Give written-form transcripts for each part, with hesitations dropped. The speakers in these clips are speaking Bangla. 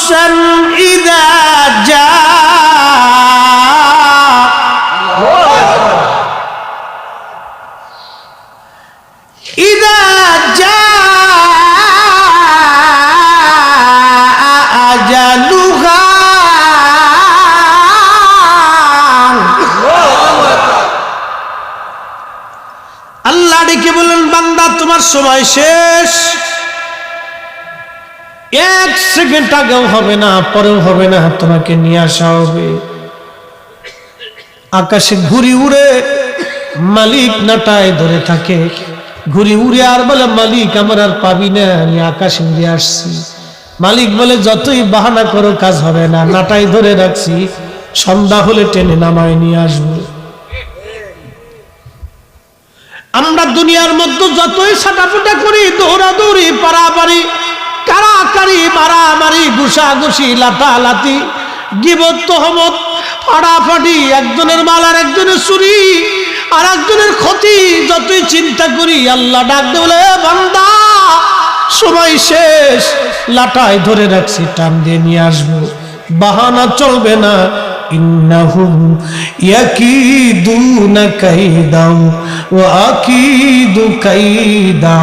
নাফসান ইযা জা ইযা জা আজালুহা আল্লাহ ডেকে বললেন বান্দা তোমার সময় শেষ, এক সেকেন্ড আগেও হবে না পরেও হবে না, তোমাকে নিয়ে আসা হবে। আকাশে ঘুড়ি উড়ে মালিক নাটায় ধরে থাকে, ঘুড়ি উড়ে আর বলে মালিক আমার আর পাবি না, আমি আকাশে উড়ে আসছি। মালিক বলে যতই বাহানা করো কাজ হবে না, নাটাই ধরে রাখছি, সন্ধ্যা হলে টেনে নামায় নিয়ে আসবো। আমরা দুনিয়ার মধ্যে যতই সাটাফুটা করি, দৌড়াদৌড়ি, পারাপারি, কারাকারি, মারামারি, ঘুষাঘুষি, লাঠালাঠি, গীবত, তহমত, ফাটাফাটি, একজনের মাল আর একজনের চুরি, আর একজনের ক্ষতি, যতই চিন্তা করি আল্লাহ ডাক দে বলে বান্দা সময় শেষ, লাটায় ধরে রাখছি, টান দিয়ে নিয়ে আসবো, বাহানা চলবে না। ইন্নাহুম ইয়াকিদুনা কাইদা ওয়া আকিদু কাইদা,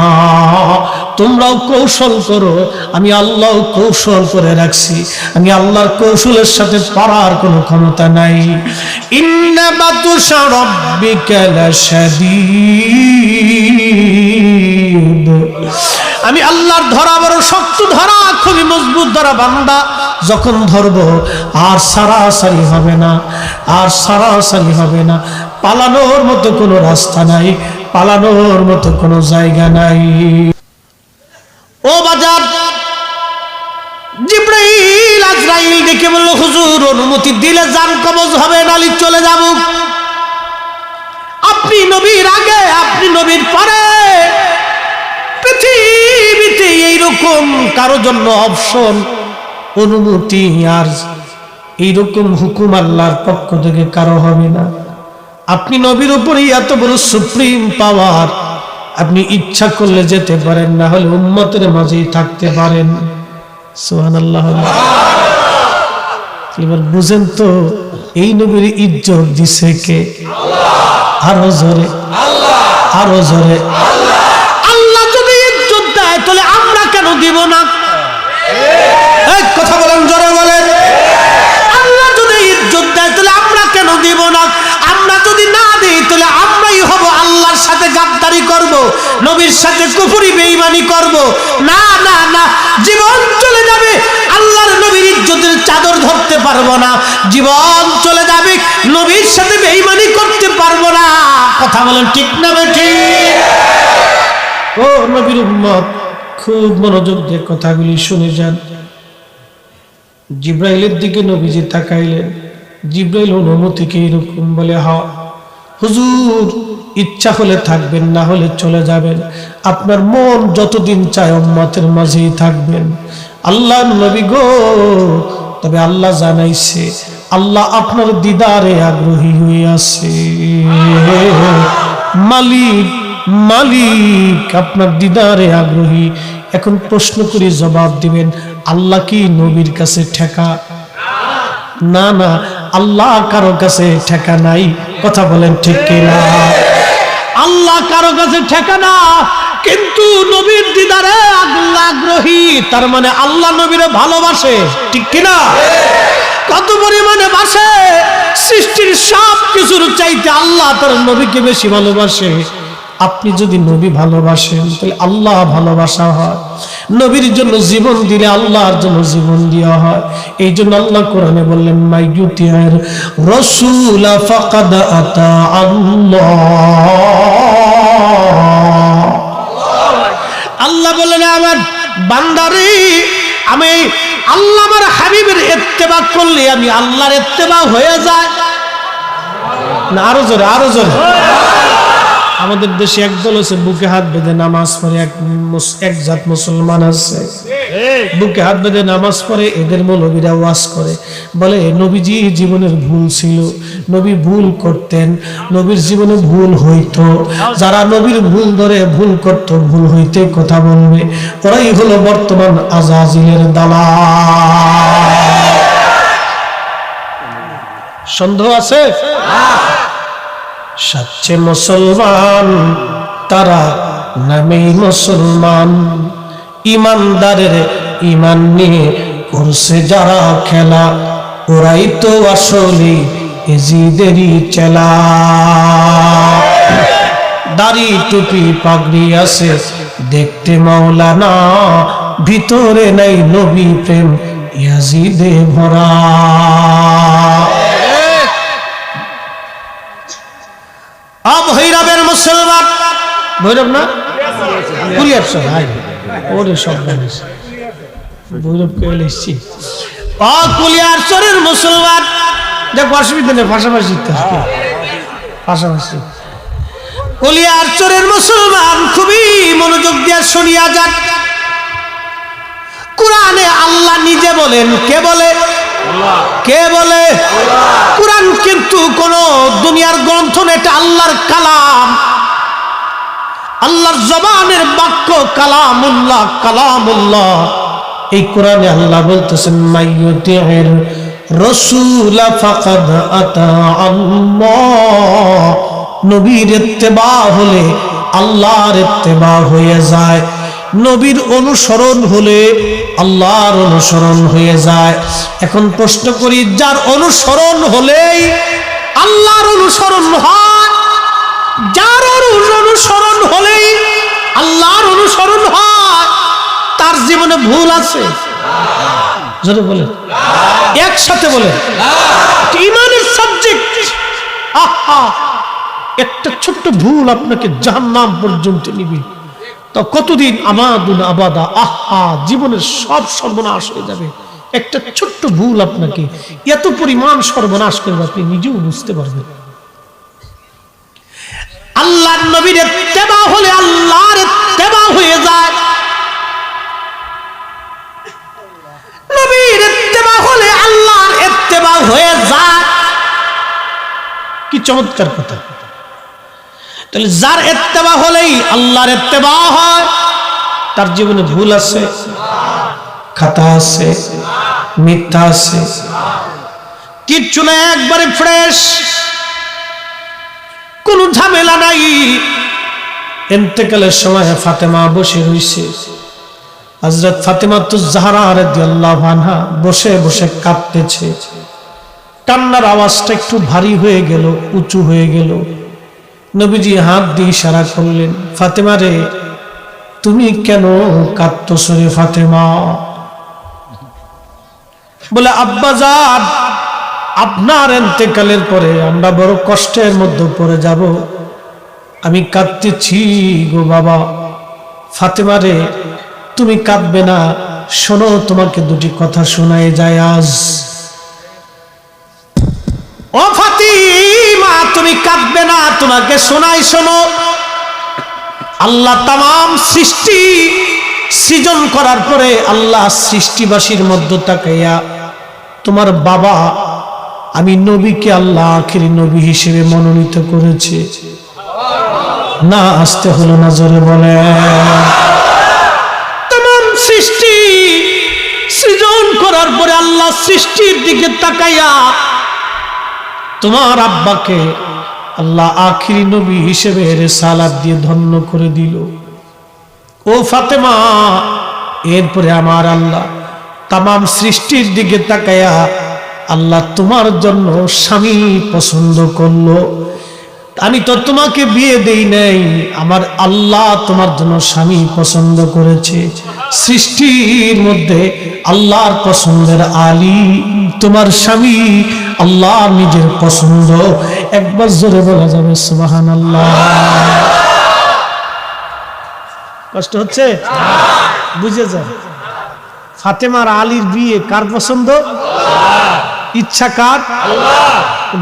তোমরাও কৌশল করো, আমি আল্লাহ কৌশল করে রাখছি, আমি আল্লাহর কৌশলের সাথে পারার কোনো ক্ষমতা নাই। ইন্না বাতুশা রাব্বিকা লাশাদীদ, আমি আল্লাহর ধরা বড় শক্ত ধরা, খুবই মজবুত ধরা, বান্দা যখন ধরবো আর সারাসারি হবে না, আর সারাসারি হবে না, পালানোর মতো কোনো রাস্তা নাই, পালানোর মতো কোনো জায়গা নাই। ও বাজার, জিবরাইল আজরাইল ডেকে বলল হুজুর অনুমতি দিলে জান কবজ হবে, নালি চলে যাব। আপনি নবীর আগে, আপনি নবীর পরে, পৃথিবীতে এইরকম কারো জন্য অপশন, অনুমতি আর এইরকম হুকুম আল্লাহর পক্ষ থেকে কারো হবে না। আপনি নবীর উপরে এত বড় সুপ্রিম পাওয়ার, আপনি ইচ্ছা করলে যেতে পারেন, না হলে উম্মতের মাঝেই থাকতে পারেন। সুবহানাল্লাহ। এবার বুঝেন তো এই নবীর ইজ্জত দিছে কে? আরো জোরে আল্লাহ, আরো জোরে আল্লাহ। আল্লাহ যদি ইজ্জত দেয় তাহলে আমরা কেন দিব না? এক কথা বলেন, জোরে বলেন। আল্লাহ যদি ইজ্জত দেয় তাহলে আমরা কেন দিব না? আমরা যদি না দিই তাহলে আমরাই হব আল্লাহর সাথে গাদ্দারি করব, নবীর সাথে কুফরি বেঈমানি করব। না না না, জীবন চলে যাবে, আল্লাহর নবীর ইজ্জতের চাদর ধরতে পারবো না, জীবন চলে যাবে, নবীর সাথে বেঈমানি করতে পারবো না। কথা বলেন ঠিক না বেঠিক? ও নবীর উম্মত, খুব মনোযোগ দিয়ে কথাগুলি শুনে যান। জিব্রাইলের দিকে নবীজি তাকাইলেন, জিব্রাইল অনুমতিকে এরকম বলে, হ্যাঁ হুজুর, ইচ্ছা হলে থাকবেন, না হলে চলে যাবেন, আপনার মন যতদিন চায় উম্মতের মাঝেই থাকবেন। আল্লাহ নবী গো, তবে আল্লাহ জানাইছে আল্লাহ আপনার দিদারে আগ্রহী হয়ে আছে। মালিক মালিক আপনার দিদারে আগ্রহী। এখন প্রশ্ন করি, জবাব দিবেন, আল্লাহ কি নবীর কাছে ঠেকা? না না, আল্লাহ কারো কাছে ঠেকা নাই। কথা বলেন ঠিক কিনা? আল্লাহ কারো কাছে ঠেকা না, কিন্তু নবীর দিদারে আল্লাহ আগ্রহী, তার মানে আল্লাহ নবীরে ভালোবাসে, ঠিক কিনা? কত পরিমাণে বাসে, সৃষ্টির সব কিছুর চাইতে আল্লাহ তার নবীকে বেশি ভালোবাসে। আপনি যদি নবী ভালোবাসেন তাহলে আল্লাহ ভালোবাসা হয়, নবীর জন্য জীবন দিলে আল্লাহর জন্য জীবন দেওয়া হয়। এই জন্য আল্লাহ কোরআনে বললেন, মাইয়ুতির রাসূল ফাকাদ আতা আল্লাহ। আল্লাহ বললেন, আমার বান্দারে, আমি আল্লাহ আমার হাবিবের ইত্তেবা করলে আমি আল্লাহর ইত্তেবা হয়ে যায় না? আরো জোরে, আরো জোরে। আমাদের দেশে একদল আছে বুকে হাত বেঁধে নামাজ পড়ে, এক জাত মুসলমান আছে বুকে হাত বেঁধে নামাজ পড়ে, এদের মৌলবীরা ওয়াজ করে, বলে নবীজি জীবনের ভুল ছিল, নবী ভুল করতেন, নবীর জীবনে ভুল হইতো, যারা নবীর ভুল ধরে ভুল করত, ভুল হইতে কথা বলবে, ওরাই হলো বর্তমান আজাজিলের দালাল। সন্দেহ আছে? সচ্চে মুসলমান তারা নামেই মুসলমান, ইমানদারের ইমান নিয়ে করছে যারা খেলা, ওরাই তো আসলে এজিদেরই চেলা। দাড়ি টুপি পাগড়ি আছে দেখতে মাওলানা, ভিতরে নাই নবী প্রেম ইয়াজিদে ভরা। ভৈরবের মুসলমান, ভৈরব না কুরিয়ার সব ওরে সব ভৈরব কে এসছি, কুলিয়ার চরের মুসলমান। দেখো অসুবিধা নেই, পাশাপাশি পাশাপাশি কুলিয়ার চরের মুসলমান খুবই মনোযোগ দিয়ে শুনিয়া যান। কোরআনে আল্লাহ নিজে বলেন, কে বলে? কে বলে? কোরআন কিন্তু কোন দুনিয়ার গ্রন্থ না, এটা আল্লাহর কালাম, আল্লাহর জবানের বাক্য, কালামুল্লাহ, কালামুল্লাহ। এই কোরআনে আল্লাহ বলতেছেন, মাইয়ুতির রাসূল ফাকাদ আতা আল্লাহ, নবীর ইত্তেবা হলে আল্লাহর ইত্তেবা হয়ে যায়, নবীর অনুসরণ হলে আল্লাহর অনুসরণ হয়ে যায়। এখন প্রশ্ন করি, যার অনুসরণ হলেই আল্লাহর অনুসরণ হয়, যার অনুসরণ হলেই আল্লাহর অনুসরণ হয়, তার জীবনে ভুল আছে? জোরে বলে, একসাথে বলে। ঈমানের সাবজেক্ট, আহা, একটা ছোট্ট ভুল আপনাকে জাহান্নাম পর্যন্ত নিবে। তো কতদিন আমাদুন আবাদা, আহা, জীবনের সব সর্বনাশ হয়ে যাবে। একটা ছোট্ট ভুল আপনাকে এত পরিমাণ সর্বনাশ করবে, আপনি নিজেও বুঝতে পারবেন। আল্লাহর নবীর ইত্তেবা হলে আল্লাহর ইত্তেবা হয়ে যায়, নবীর ইত্তেবা হলে আল্লাহর ইত্তেবা হয়ে যায়। কি চমৎকার কথা! তাহলে যার ইত্তেবা হলেই আল্লাহর ইত্তেবা হয়, তার জীবনে ভুল আছে, খাতা আছে, মিথ্যা আছে, কিচ্ছু না, একবারে ফ্রেশ, কোনো ঝামেলা নাই। ইন্তেকালের সময় ফাতেমা বসে রইছে, হযরত ফাতেমাতুজ জাহরা রাদিয়াল্লাহু আনহা বসে বসে কাঁদতেছে। কান্নার আওয়াজটা একটু ভারী হয়ে গেল, উঁচু হয়ে গেল। নবীজি হাত দিয়ে ইশারা করলেন, ফাতেমা রে, তুমি কেন কাঁদতেছো রে ফাতেমা? বলে, আব্বাজান, আপনার ইন্তেকালের পরে আমরা বড় কষ্টের মধ্যে পড়ে যাব, আমি কাঁদতেছি গো বাবা। ফাতেমা রে, তুমি কাঁদবে না, শোনো, তোমাকে দুটি কথা শোনায় যায় আজ। ও ফাতিমা, তুমি কাঁদবে না, তোমাকে শোনাই, শোনো। আল্লাহ তামাম সৃষ্টি সৃজন করার পরে আল্লাহ সৃষ্টিবাসীর মধ্য তাকাইয়া তোমার বাবা, আমি নবীকে আল্লাহ আখিরি নবী হিসেবে মনোনীত করেছে। না আসতে হলো না, জোরে বলে। তামাম সৃষ্টি সৃজন করার পরে আল্লাহ সৃষ্টির দিকে তাকাইয়া তোমার আব্বাকে আল্লাহ আখিরি নবী হিসেবে রিসালাত দিয়ে ধন্য করে দিল। ও ফাতেমা, এরপরে আমার আল্লাহ তামাম সৃষ্টির দিকে তাকায়া আল্লাহ তোমার জন্য স্বামী পছন্দ করলো। আমি তো তোমাকে বিয়ে দেই নাই, আমার আল্লাহ তোমার জন্য স্বামী পছন্দ করেছে। সৃষ্টির মধ্যে আল্লাহর পছন্দের আলী তোমার স্বামী, আল্লাহ নিজের পছন্দ। একবার জোরে বলা যাবে সুবহানাল্লাহ। কষ্ট হচ্ছে? বুঝে যান, ফাতেমার আলীর বিয়ে কার পছন্দ? ইচ্ছা কার?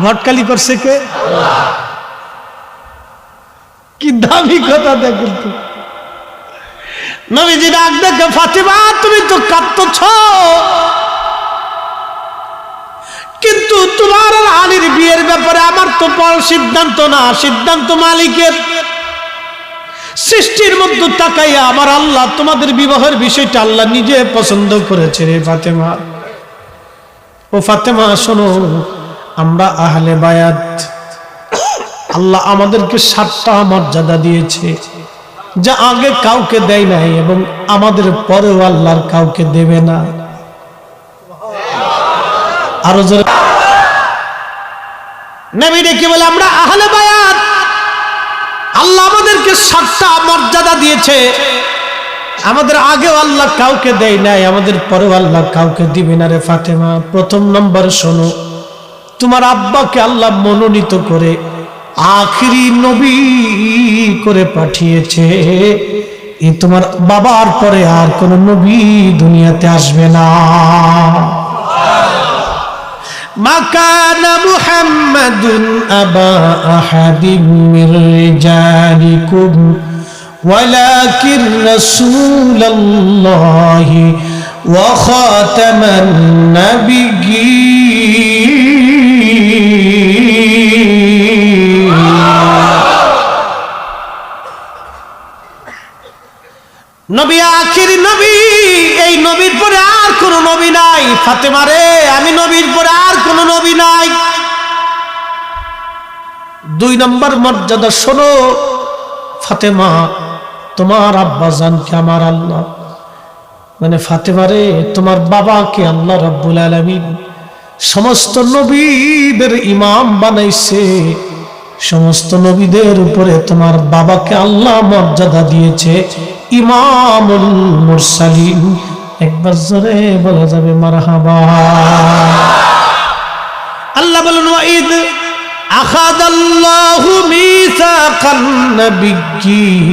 ঘটকালি করছে কে? কি দামি কথা দেখেন তো। নবীজি ডাক দেখে, ফাতেমা তুমি তো কাঁদতেছ, কিন্তু তোমার আর আলীর বিয়ের ব্যাপারে আমার তো সিদ্ধান্ত না, সিদ্ধান্ত মালিকের। সৃষ্টির মধ্যে তাকাইয়া আমার আল্লাহ তোমাদের বিবাহের বিষয়টা আল্লাহ নিজে পছন্দ করেছে রে ফাতেমা। ও ফাতেমা শোনো, আমরা আহলে বায়াত, আল্লাহ আমাদেরকে 7টা মর্যাদা দিয়েছে, যা আগে কাউকে দেয় নাই এবং আমাদের পরেও আল্লাহর কাউকে দেবে না। আরো জোরে নবী ডেকে বলে, আমরা আহলে বায়াত, আল্লাহ আমাদেরকে 7টা মর্যাদা দিয়েছে, আমাদের আগেও আল্লাহ কাউকে দেয় নাই, আমাদের পরেও আল্লাহ কাউকে দিবে না রে ফাতেমা। প্রথম নম্বর শোনো, তোমার আব্বাকে আল্লাহ মনোনীত করে আখিরি নবী করে পাঠিয়েছে। এই তোমার বাবার পরে আর কোন নবী দুনিয়াতে আসবে না। মা কানা মুহাম্মাদুন আবা আহাদিম মির রিজালিকুম ওয়ালাকিন রাসূলুল্লাহি ওয়া খাতামান নাবিয়্যিন। নবী আখির নবী, এই নবীর পরে আর কোন নবী নাই। ফাতেমা রে, আমি নবীর পরে আর কোন নবী নাই। 2 নম্বর মর্যাদা শোনো ফাতেমা, তোমার আব্বা জানকে আমার আল্লাহ, মানে ফাতেমা রে, তোমার বাবাকে আল্লাহ রাব্বুল আলামিন সমস্ত নবীদের ইমাম বানাইছে। সমস্ত নবীদের উপরে তোমার বাবাকে আল্লাহ মর্যাদা দিয়েছে ইমামুল মুরসালিন। একবার জোরে বলা যাবে মারহাবা। আল্লাহ বলেন, ওয়াইদ আখাযাল্লাহু মিসাকান নাবিয়্যিনা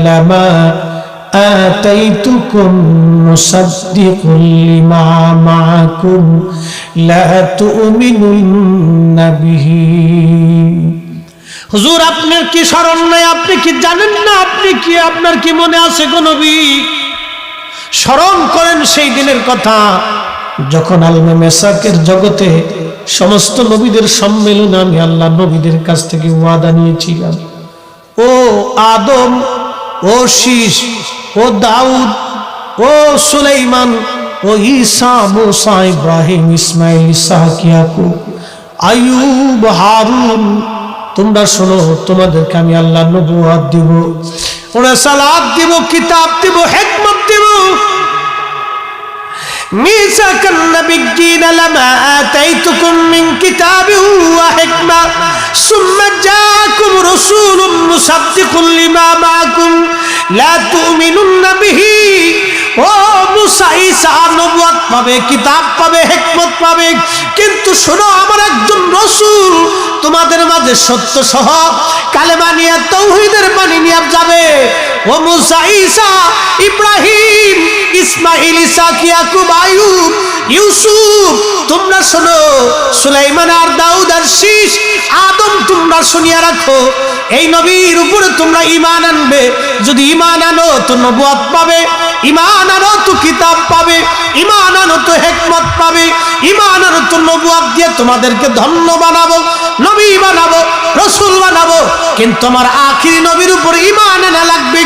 লামা আতাইতুকুম মুসাদ্দিকুল লিমা মাআকুম লা তু'মিনুন্না বিহি। হুজুর, আপনার কি স্মরণ নাই? আপনি কি জানেন না? আপনার কি মনে আছে গো নবী? স্মরণ করেন সেই দিনের কথা যখন আলমে মেসাকের জগতে সমস্ত নবীদের সম্মেলনে আমি আল্লাহ নবীদের কাছ থেকে ওয়াদা নিয়েছিলাম। ও আদম, ও শীষ, ও দাউদ, ও সুলাইমান, ও ঈসা, মুসা, ইব্রাহিম, ইসমাইল, ইসহাক, ইয়াকুব, আইয়ুব, হারুন, তোমরা শোনো, তোমাদেরকে আমি আল্লাহ নবুয়ত দিব, রিসালাত দিব, কিতাব দিব, হিকমত দিব। মিসাকান নাবিয়্যিনা লামা আতাইতুকুম মিন কিতাবিন ওয়া হিকমা সুম্মা জাআকুম রাসূলুম মুসাদ্দিকুন লিমা মাআকুম লা তু'মিনুন্না বিহি। ও মুসা, ঈসা নবুয়ত পাবে, কিতাব পাবে, হিকমত পাবে, কিন্তু শোনো, আমার একজন রাসূল তোমাদের মাঝে সত্য সহ কালেমা নিয়ে, তাওহীদের বাণী নিয়ে যাবে। ও মুসা, ঈসা, ইব্রাহিম, ইসমাইল, ইসহাক, ইয়াকুব, আইয়ুব, ইউসুফ, তোমরা শোনো, সুলাইমান আর দাউদ আর শীষ, আদম, তোমরা শুনিয়া রাখো, এই নবীর উপরে তোমরা ঈমান আনবে। যদি ঈমান আনো তো নবুয়ত পাবে, ঈমান আনো তো কিতাব পাবে, ঈমান আনো তো হিকমত পাবে, ঈমান আনো তো নবুয়ত দিয়ে তোমাদেরকে ধন্য বানাবো, নবী বানাবো, রাসূল বানাবো। কিন্তু আমার আখিরি নবীর উপরে ঈমান আনা লাগবে,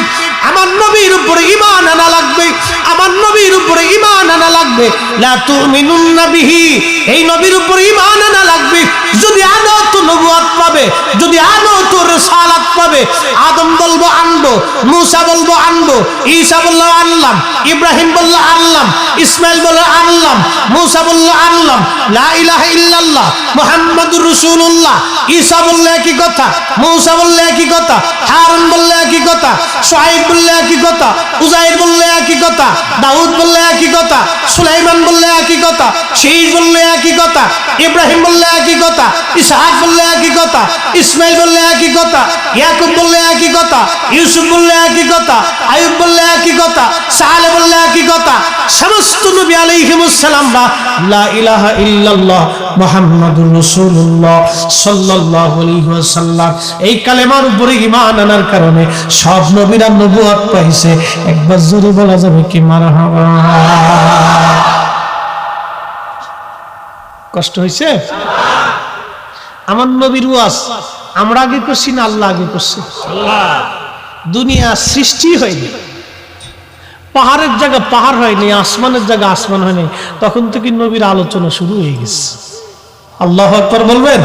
আমার নবীর উপরে ঈমান আনা লাগবে, আমার নবীর উপরে ঈমান আনা লাগবে। লা তু'মিনুন্না বিহি, এই নবীর উপরে ঈমান আনা লাগবে। যদি আনো তো নবুয়ত পাবে, যদি আনো তো রিসালাত পাবে। আদম বলবো আনবো, মুসা বলবো আনবো, ঈসা বললো আনলাম, ইব্রাহিম বললো আনলাম, ইসমাইল বললো আনলাম, মুসা বললো আনলাম, লা ইলাহা ইল্লাল্লাহ মুহাম্মাদুর রাসূলুল্লাহ। ঈসা বললে একই কথা, মুসা বললে একই কথা, হারুন বললে একই কথা, শুআয়ব বললে একই কথা, উযাইর বললে একই কথা, দাউদ বললে একই কথা, সুলাইমান বললে একই কথা, শীষ বললে একই কথা, ইব্রাহিম বললে একই কথা, ইসহাক বললে একই কথা, ইসমাইল বললে একই কথা, ইয়াকুব বললে একই কথা, ইউসুফ বললে একই কথা, আইয়ুব বললে একই কথা, সালেহ বললে একই কথা, সমস্ত নবী আলাইহিমুস সালামরা লা ইলাহা ইল্লাল্লাহ মুহাম্মাদুর রাসূলুল্লাহ সাল্লাল্লাহু আলাইহি ওয়াসাল্লাম এই কালেমার উপরে ঈমান আনার কারণে সব নবীরা নবুয়ত পাইছে। একবার জোরে বলা যাবে কি মারহাবা? কষ্ট হইছে? আমার নবীর ওয়াজ আমরা আগে করছি না আল্লাহ আগে করছে? আল্লাহ। দুনিয়া সৃষ্টি হয়নি, পাহাড়ের জায়গা পাহাড় হয়নি, আসমানের জায়গা আসমান হয়নি, তখন থেকে নবীর আলোচনা শুরু হয়ে গেছে। আল্লাহু আকবার বলবেন?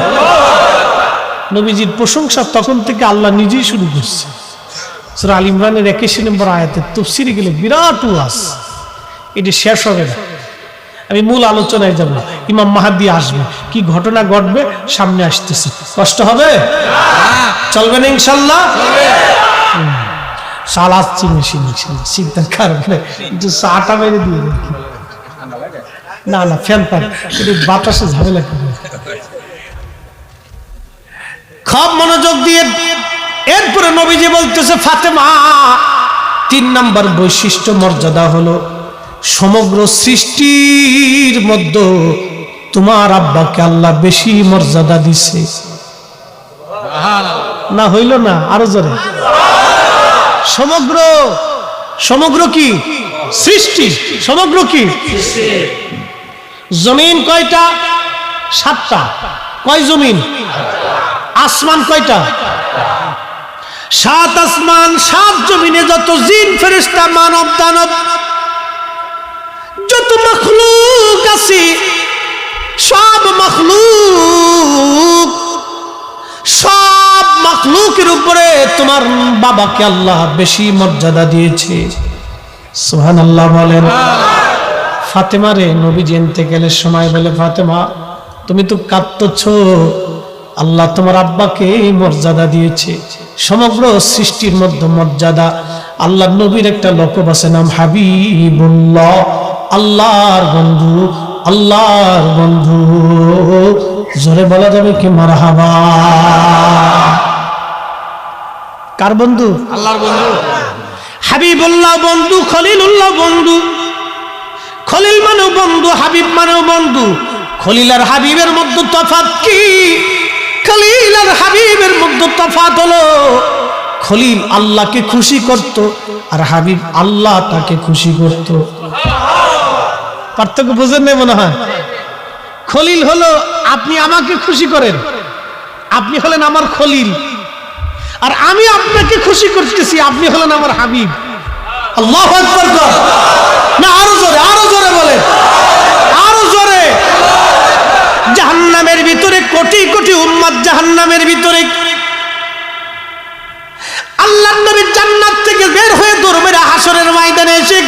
নবীজির প্রশংসা তখন থেকে আল্লাহ নিজেই শুরু করছে। সূরা আল ইমরানের 81 নম্বর আয়াতে তাফসীরে গেলে বিরাট ওয়াজ, এটি শেষ হবে না। আমি মূল আলোচনায় যাব। ইমাম মাহদী আসবে, কি ঘটনা ঘটবে সামনে আসতেছে। কষ্ট হবে? চলবে না ইনশাআল্লাহ? চালাচ্ছি মেশিন ইনশাআল্লাহ, চিন্তার কারণে একটু চাটা মেরে দিয়ে না না ফ্যান পান একটু বাতাসে ঝামেলা করবে। খুব মনোযোগ দিয়ে এরপরে নবীজি বলতেছে ফাতেমা 3 নাম্বার বৈশিষ্ট্য মর্যাদা হলো সমগ্র সৃষ্টির মধ্যে তোমার আব্বাকে আল্লাহ বেশি মর্যাদা দিছে। না হইল না, আরো জোরে। সমগ্র সমগ্র কি সৃষ্টি, সমগ্র কি জমিন কয়টা? 7টা। কয় জমিন? আসমান কয়টা? 7 আসমান 7 জমিনে যত জিন ফেরেশতা মানব দানব যত মাখলুক আছে, সব মাখলুকের উপরে তোমার বাবাকে আল্লাহ বেশি মর্যাদা দিয়েছে। সুবহানাল্লাহ বলেন। ফাতেমা রে নবীজি ইন্তেকালের সময় বলে, ফাতেমা তুমি তো কাঁদতেছো, আল্লাহ তোমার আব্বাকে মর্যাদা দিয়েছে। সমগ্র সৃষ্টির মধ্যে মর্যাদা। আল্লাহ নবীর একটা লকব আছে, নাম হাবিবুল্লাহ, আল্লাহর বন্ধু, আল্লাহর বন্ধু। জোরে বলা যাবে কি মারহাবা? কার বন্ধু? আল্লাহর বন্ধু। হাবিবুল্লাহ বন্ধু, খলিলুল্লাহ বন্ধু। খলিল মানেও বন্ধু, হাবিব মানেও বন্ধু। খলিল আর হাবিবের মধ্যে তফাৎ কি? খলিল আর হাবিবের মধ্যে তফাৎ হলো খলিল আল্লাহকে খুশি করত আর হাবিব আল্লাহ তাকে খুশি করত। পার্থক্য বুঝেন না মনে হয়? খলিল হলো আপনি আমাকে খুশি করেন, আপনি হলেন আমার খলিল, আর আমি আপনাকে খুশি করতেছি, আপনি হলেন আমার হাবিব। আল্লাহু আকবার। না আরো জোরে, আরো জোরে বলেন, আরো জোরে। জাহান্নামের ভিতরে কোটি কোটি উম্মত, জাহান্নামের ভিতরে আল্লাহর নবী জান্নাত থেকে বের হয়ে দৌড়বে হাসরের ময়দানে এসে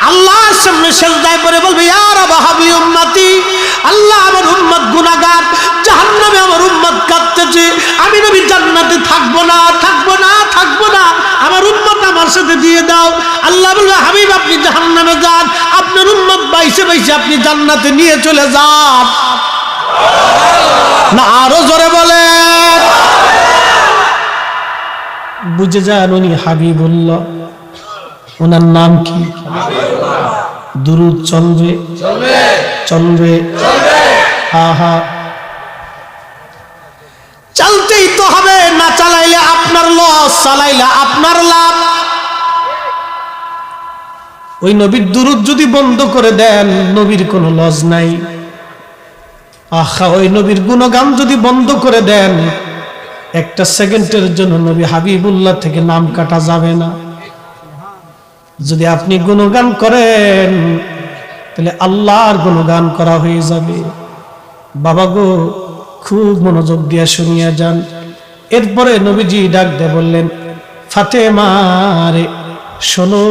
আল্লাহর সামনে সিজদায় পড়ে বলবে, ইয়া রাব হাবলি উম্মতি, আল্লাহ আমার উম্মত গুনাহগার, জাহান্নামে আমার উম্মত কাঁদতেছে, আমি নবী জান্নাতে থাকবো না, থাকবো না, থাকবো না, আমার উম্মত আমার সাথে দিয়ে দাও। আল্লাহ বলবে, হাবিব আপনি জাহান্নামে যান, আপনার উম্মত বাইসে বাইসে আপনি জান্নাতে নিয়ে চলে যান। না আরো জোরে বলেন। বুঝে যান উনি হাবিবুল্লাহ, ওনার নাম কি? দুরূদ চলবে, চলবে, আহা চলতেই তো হবে, না চালাইলে আপনার লস, চালাইলে আপনার লাভ। ওই নবীর দুরূদ যদি বন্ধ করে দেন নবীর কোনো লস নাই। আহা ওই নবীর গুণগান যদি বন্ধ করে দেন একটা সেকেন্ডের জন্য নবী হাবিবুল্লাহ থেকে নাম কাটা যাবে না। যদি আপনি গুণগান করেন তাহলে আল্লাহর গুণগান করা হয়ে যাবে। বাবা গো খুব মনোযোগ দিয়ে শুনিয়া যান। এরপরে নবীজি ডাক দিয়ে বললেন, ফাতেমা রে শোনো,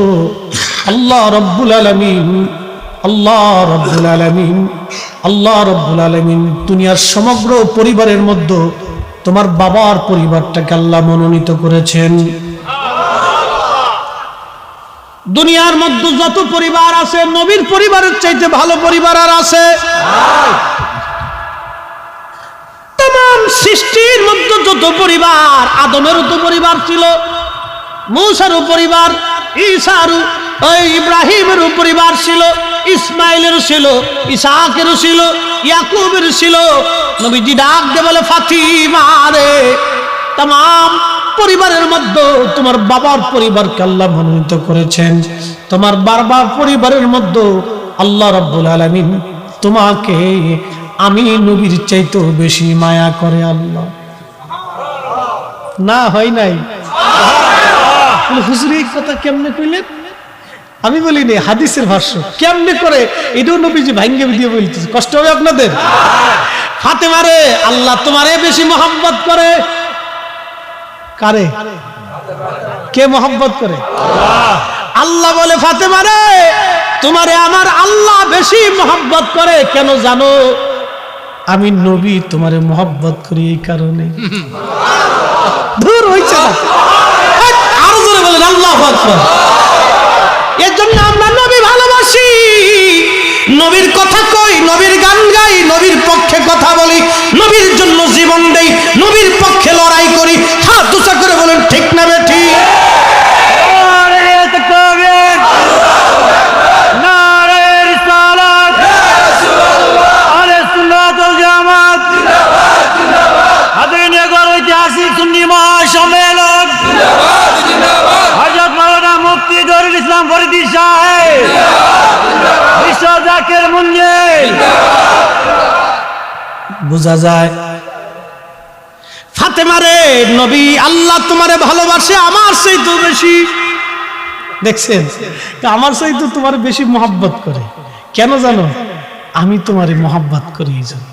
আল্লাহ রব্বুল আলামিন, আল্লাহ রব্বুল আলামিন, আল্লাহ রব্বুল আলামিন দুনিয়ার সমগ্র পরিবারের মধ্যে তোমার বাবার পরিবারটাকে আল্লাহ মনোনীত করেছেন। দুনিয়ার মধ্যে যত পরিবার আছে নবীর পরিবারের চাইতে ভালো পরিবার আর আছে? तमाम সৃষ্টির মধ্যে যত পরিবার, আদমেরও তো পরিবার ছিল, মূসারও পরিবার, ঈসারও, ওই ইব্রাহিমেরও পরিবার ছিল, ইসমাইলেরও ছিল, ইসাহাকেরও ছিল, ইয়াকুবের ছিল। নবীজি ডাক দিয়ে বলে, ফাতিমা রে, तमाम পরিবারের মধ্যে তোমার বাবার পরিবারকে আল্লাহ মনোনীত করেছেন, তোমার বাবার পরিবারের মধ্যে আল্লাহ রাব্বুল আলামিন তোমাকে আমি নবীর চাইতেও বেশি মায়া করে। আল্লাহ না হয় নাই? হুজুর এই কথা কেমনে কইলেন? আমি বলিনি, হাদিসের ভাষ্য। কেমনে করে এটাও নবীজি ভাঙ্গে দিয়ে বলতেছে, কষ্ট হবে আপনাদের? ফাতেমা রে, আল্লাহ তোমারে বেশি মহব্বত করে। কারে? কে মহব্বত করে? আল্লাহ বলে, ফাতেমা রে, তোমারে আমার আল্লাহ বেশি মহব্বত করে। কেন জানো? আমি নবী তোমারে মহব্বত করি এই কারণে। দূর হইছে না, আরো জোরে বলেন আল্লাহু আকবার। এর জন্য আমরা নবী ভালোবাসি, নবীর কথা কই, নবীর গান গাই, নবীর পক্ষে কথা বলি, নবীর জন্য জীবন দেই, নবীর পক্ষে লড়াই করি। হাত উঁচা করে বলেন ঠিক না বেঠিক? ঐতিহাসিক সুন্নি মহাসম্মেলন হযরত মাওলানা মুফতি জহিরুল ইসলাম ফরিদী সাহেব বিশ্ব জাকের মুঞ্জিল। বোঝা যায় ফাতেমা রে, নবী আল্লাহ তোমারে ভালোবাসে আমার চাইতে বেশি। দেখছেন, আমার চাইতে তোমার বেশি মহব্বত করে। কেন জানো? আমি তোমারে মহব্বত করি, এই জন্য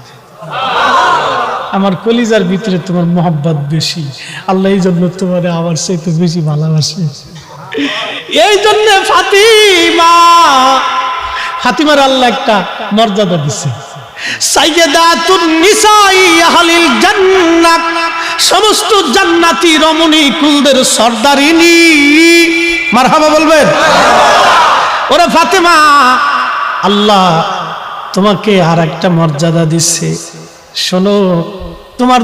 আমার কলিজার ভিতরে তোমার মহব্বত বেশি। আল্লাহ এই জন্য তোমার আমার চাইতে বেশি ভালোবাসে। এই জন্য ফাতিমার আল্লাহ একটা মর্যাদা দিছে, সাইয়্যিদাতুন নিসাই আহলিল জান্নাত, সমস্ত জান্নাতি রমণী কুলদের সর্দারিনী। মারহাবা বলবেন? ওরে ফাতেমা, আল্লাহ তোমাকে আর একটা মর্যাদা দিচ্ছে। শোনো, তোমার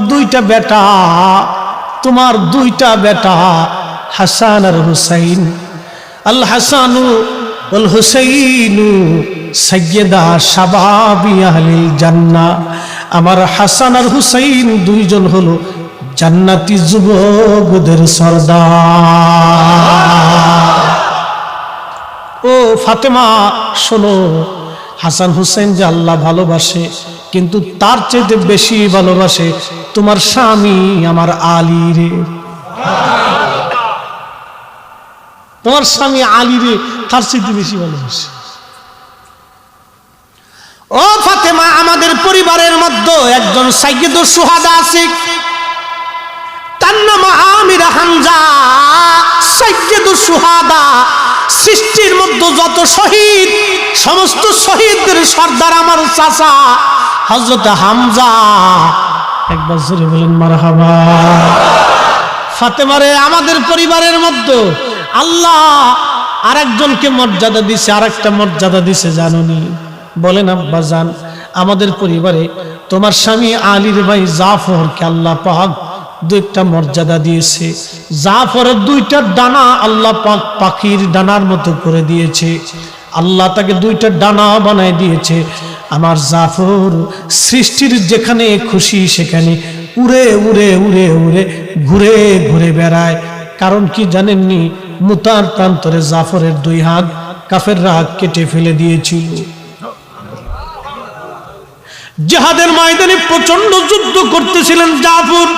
দুইটা বেটা হাসান আর হুসাইন, আল হাসানু ওয়াল হুসাইনু সাইয়্যিদা শাবাবি আহলিল জান্নাহ। আমার হাসান আর হুসাইন দুইজন হলো জান্নাতি যুবকদের সর্দার। ও ফাতেমা শোনো, হাসান হুসাইন যে আল্লাহ ভালোবাসে, কিন্তু তার চেয়ে বেশি ভালোবাসে তোমার স্বামী আমার আলী রে। তোমার স্বামী আলী রে তার চেয়ে বেশি ভালোবাসে। ও ফাতেমা, আমাদের পরিবারের মধ্যে একজন সাইয়্যিদুশ শুহাদা আছে, তার নাম আমির হামজা। সাইয়্যিদুশ শুহাদা, সৃষ্টির মধ্যে যত শহীদ, সমস্ত শহীদদের সর্দার আমার চাচা হযরত হামজা। একবার জোরে বলেন মারহাবা। ফাতেমা রে, আমাদের পরিবারের মধ্যে আল্লাহ আরেকজনকে মর্যাদা দিছে, আরেকটা মর্যাদা দিছে জানোনি? বলেন আব্বা জান। আমাদের পরিবারে তোমার স্বামী আলীর ভাই জাফরকে আল্লাহ পাক দুইটা মর্যাদা দিয়েছে। জাফরের দুইটা ডানা আল্লাহ পাক পাখির ডানার মতো করে দিয়েছে। আল্লাহ তাকে দুইটা ডানা বানায় দিয়েছে। আমার জাফর সৃষ্টির যেখানে খুশি সেখানে উড়ে উড়ে উড়ে উড়ে ঘুরে ঘুরে বেড়ায়। কারণ কি জানেননি? মুতার প্রান্তরে জাফরের দুই হাত কাফেররা কেটে ফেলে দিয়েছিল। জিহাদের ময়দানে প্রচন্ড যুদ্ধ করতেছিলেন জাফর।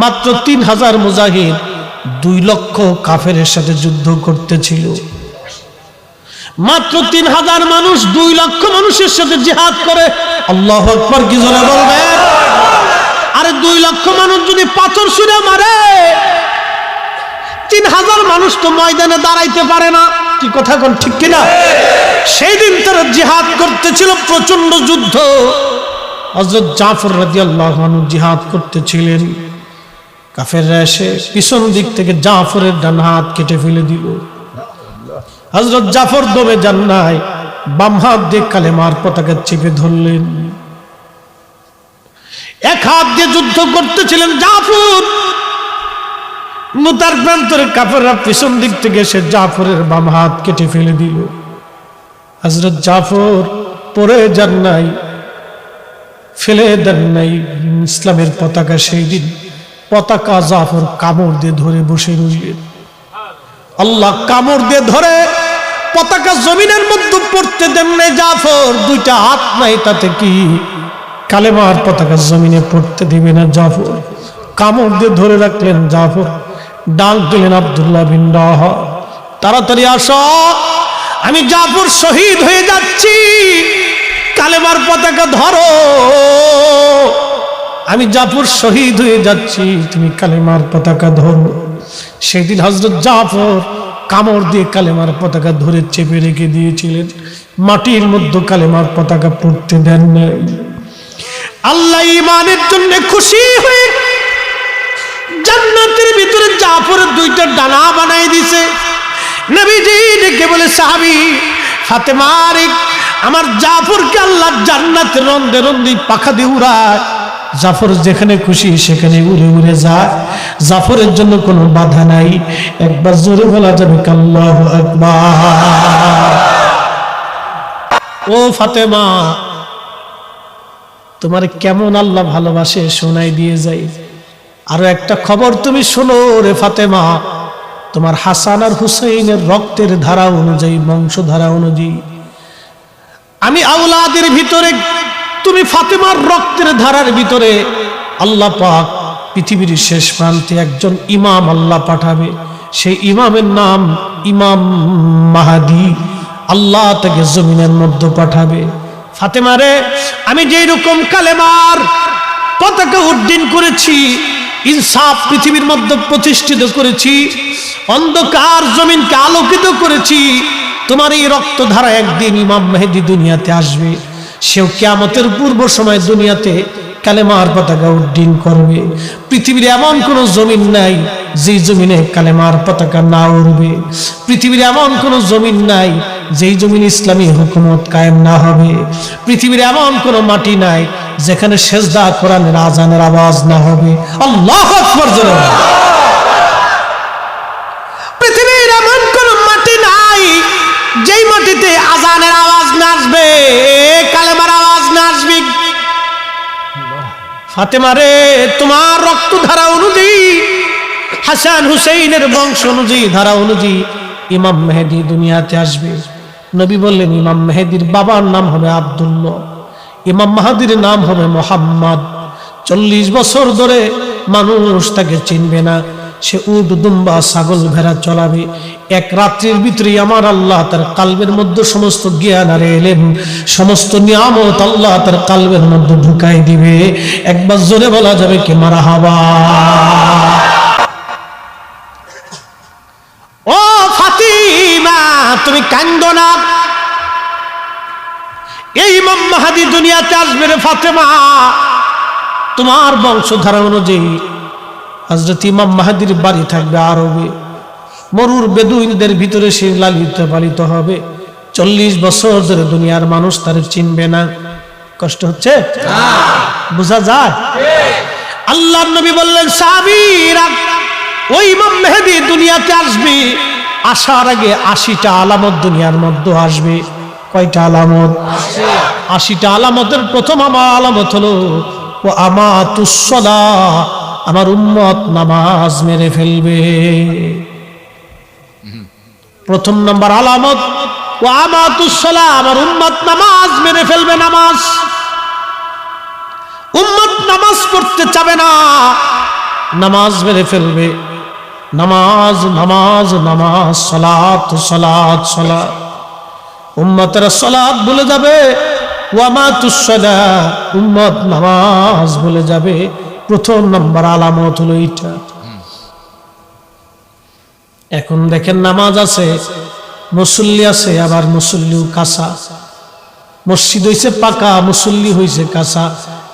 মাত্র 3000 মুজাহিদ 2 লক্ষ কাফেরের সাথে যুদ্ধ করতেছিল। মাত্র 3000 মানুষ 2 লক্ষ মানুষের সাথে জিহাদ করে। আল্লাহু আকবার কি জোরে বলবেন? আরে 2 লক্ষ মানুষ যদি পাথর ছুঁড়ে মারে, 3000 মানুষ তো ময়দানে দাঁড়াইতে পারে না। কি কথা কোন ঠিক কিনা? সেই দিন তারা জিহাদ করতেছিল, প্রচন্ড যুদ্ধ। হযরত জাফর রাদিয়াল্লাহু আনহু জিহাদ করতেছিলেন। কাফেররা এসে পিছন দিক থেকে জাফরের ডান হাত কেটে ফেলে দিল। হযরত জাফর দমে যান নাই, বাম হাত দিয়ে কালেমার পতাকা চেপে ধরলেন। এক হাত দিয়ে যুদ্ধ করতেছিলেন জাফর, মুতার প্রান্তরে কাফেররা পিছন দিক থেকে এসে জাফরের বাম হাত কেটে ফেলে দিল। হযরত জাফর পরে যান নাই, ফেলে দেন নাই ইসলামের পতাকা। সেই দিন পতাকা জাফর কামড় দিয়ে ধরে বসে রইলেন। আল্লাহ কামড় দিয়ে ধরে পতাকা জমিনের মধ্যে পড়তে দেন নাই। জাফর দুইটা হাত নাই, তাতে কি কালেমার পতাকা জমিনে পড়তে দিবে না? জাফর কামড় দিয়ে ধরে রাখলেন। জাফর ডাক দিলেন, আব্দুল্লাহ বিন রাওয়াহা, তাড়াতাড়ি আসো, আমি জাফর শহীদ হয়ে যাচ্ছি, কালেমার পতাকা ধরো, আমি জাফর শহীদ হয়ে যাচ্ছি, তুমি কালেমার পতাকা ধরো। সেদিন হযরত জাফর কামড় দিয়ে কালেমার পতাকা ধরে চেপে রেখে দিয়েছিলেন, মাটির মধ্যে কালেমার পতাকা পড়তে দেন নাই। আল্লাহ ঈমানের জন্য খুশি হয়ে জান্নাতের ভিতরে জাফরের দুইটা ডানা বানাই দিয়েছে। নবীজি ডেকে বলে, সাহাবী ফাতেমা রে, আমার জাফরকে আল্লাহ জান্নাতের রন্দে রন্দে পাখা দিয়ে উড়ায়, জাফর যেখানে খুশি সেখানে উড়ে উড়ে যায়, জাফরের জন্য কোনো বাধা নাই। একবার জোরে বলা যাবে আল্লাহু আকবার। ও ফাতেমা, তোমার কেমন আল্লাহ ভালোবাসে শোনাই দিয়ে যাই। আরো একটা খবর তুমি শোনো রে ফাতেমা, তোমার হাসান আর হুসাইনের রক্তের ধারা অনুযায়ী, বংশধারা অনুযায়ী, আমি আওলাদের ভিতরে, তুমি ফাতেমার রক্তের ধারার ভিতরে আল্লাহ পাক পৃথিবীর শেষ প্রান্তে একজন ইমাম আল্লাহ পাঠাবে। সেই ইমামের নাম ইমাম মাহাদি। আল্লাহ তাকে জমিনের মধ্যে পাঠাবে। ফাতেমা রে, আমি যেই রকম কালেমার পতাকা উড্ডীন করেছি, ইনসাফ পৃথিবীর মধ্যে প্রতিষ্ঠিত করেছি, অন্ধকার জমিনকে আলোকিত করেছি, তোমার এই রক্তধারা একদিন ইমাম মেহেদী দুনিয়াতে আসবে। সেও কিয়ামতের পূর্ব সময় দুনিয়াতে কালেমার পতাকা উড্ডীন করবে। পৃথিবীর এমন কোন জমিন নাই যেই জমিনে কালেমার পতাকা না উড়বে। পৃথিবীর এমন কোন জমিন নাই যেই জমিন ইসলামী হুকুমত কায়েম না হবে। পৃথিবীর এমন কোন মাটি নাই যেখানে সেজদা কোরআনের আজানের আওয়াজ না হবে। আল্লাহু আকবার। পৃথিবীর এমন কোন মাটি নাই যেই মাটিতে আজানের আওয়াজ না আসবে, কালেমার আওয়াজ না আসবে। ফাতেমা রে, তোমার রক্তধারা অনুযায়ী, হাসান হুসাইনের বংশ অনুযায়ী, ধারা অনুযায়ী ইমাম মেহেদী দুনিয়াতে আসবে। নবী বললেন, ইমাম মেহেদীর বাবার নাম হবে আব্দুল্লাহ, ইমাম মাহাদির নাম হবে মুহাম্মদ। 40 বছর ধরে মানুষ তাকে চিনবে না। সে উট, দুম্বা, ছাগল, ভেড়া চলাবে। এক রাত্রির ভিতরে আমার আল্লাহ তার কালবের মধ্যে সমস্ত জ্ঞান আর এলেম, সমস্ত নিয়ামত আল্লাহ তার কালবের মধ্যে ঢুকাই দিবে। একবার জোরে বলা যাবে কি মারহাবা। ও ফাতিমা, তুমি কান্দো না, এই ইমাম মাহদী দুনিয়াতে আসবে রে ফাতেমা। তোমার বংশধারা অনুযায়ী হযরত ইমাম মাহদীর বাড়ি থাকবে আরবে, মরুর বেদুইনদের ভিতরে সে লালিত পালিত হবে। 40 বছর ধরে দুনিয়ার মানুষ তার চিনবে না। কষ্ট হচ্ছে? বোঝা যায়? আল্লাহর নবী বললেন, সাহাবীরা, ওই ইমাম মেহেদী দুনিয়াতে আসবে, আসার আগে 80টা আলামত দুনিয়ার মধ্যে আসবে। কয়টা আলামত? 80টা আলামতের প্রথম আলামত হলো ও আমাতুস সালাহ, আমার উম্মত নামাজ মেরে ফেলবে। প্রথম নাম্বার আলামত ও আমাতুস সালাহ, আমার উম্মত নামাজ মেরে ফেলবে। নামাজ, উম্মত নামাজ পড়তে চাবে না, নামাজ মেরে ফেলবে। নামাজ নামাজ নামাজ, সালাত সালাত সালাত, উম্মতেরা সালাত ভুলে যাবে। ওয়া আমাতুস সালাহ, উম্মত নামাজ ভুলে যাবে। প্রথম নাম্বার আলামত হলো এইটা। এখন দেখেন, নামাজ আছে, মুসল্লি আছে, আবার মুসল্লিও কাঁচা। মসজিদ হইছে পাকা, মুসল্লি হইছে কাঁচা।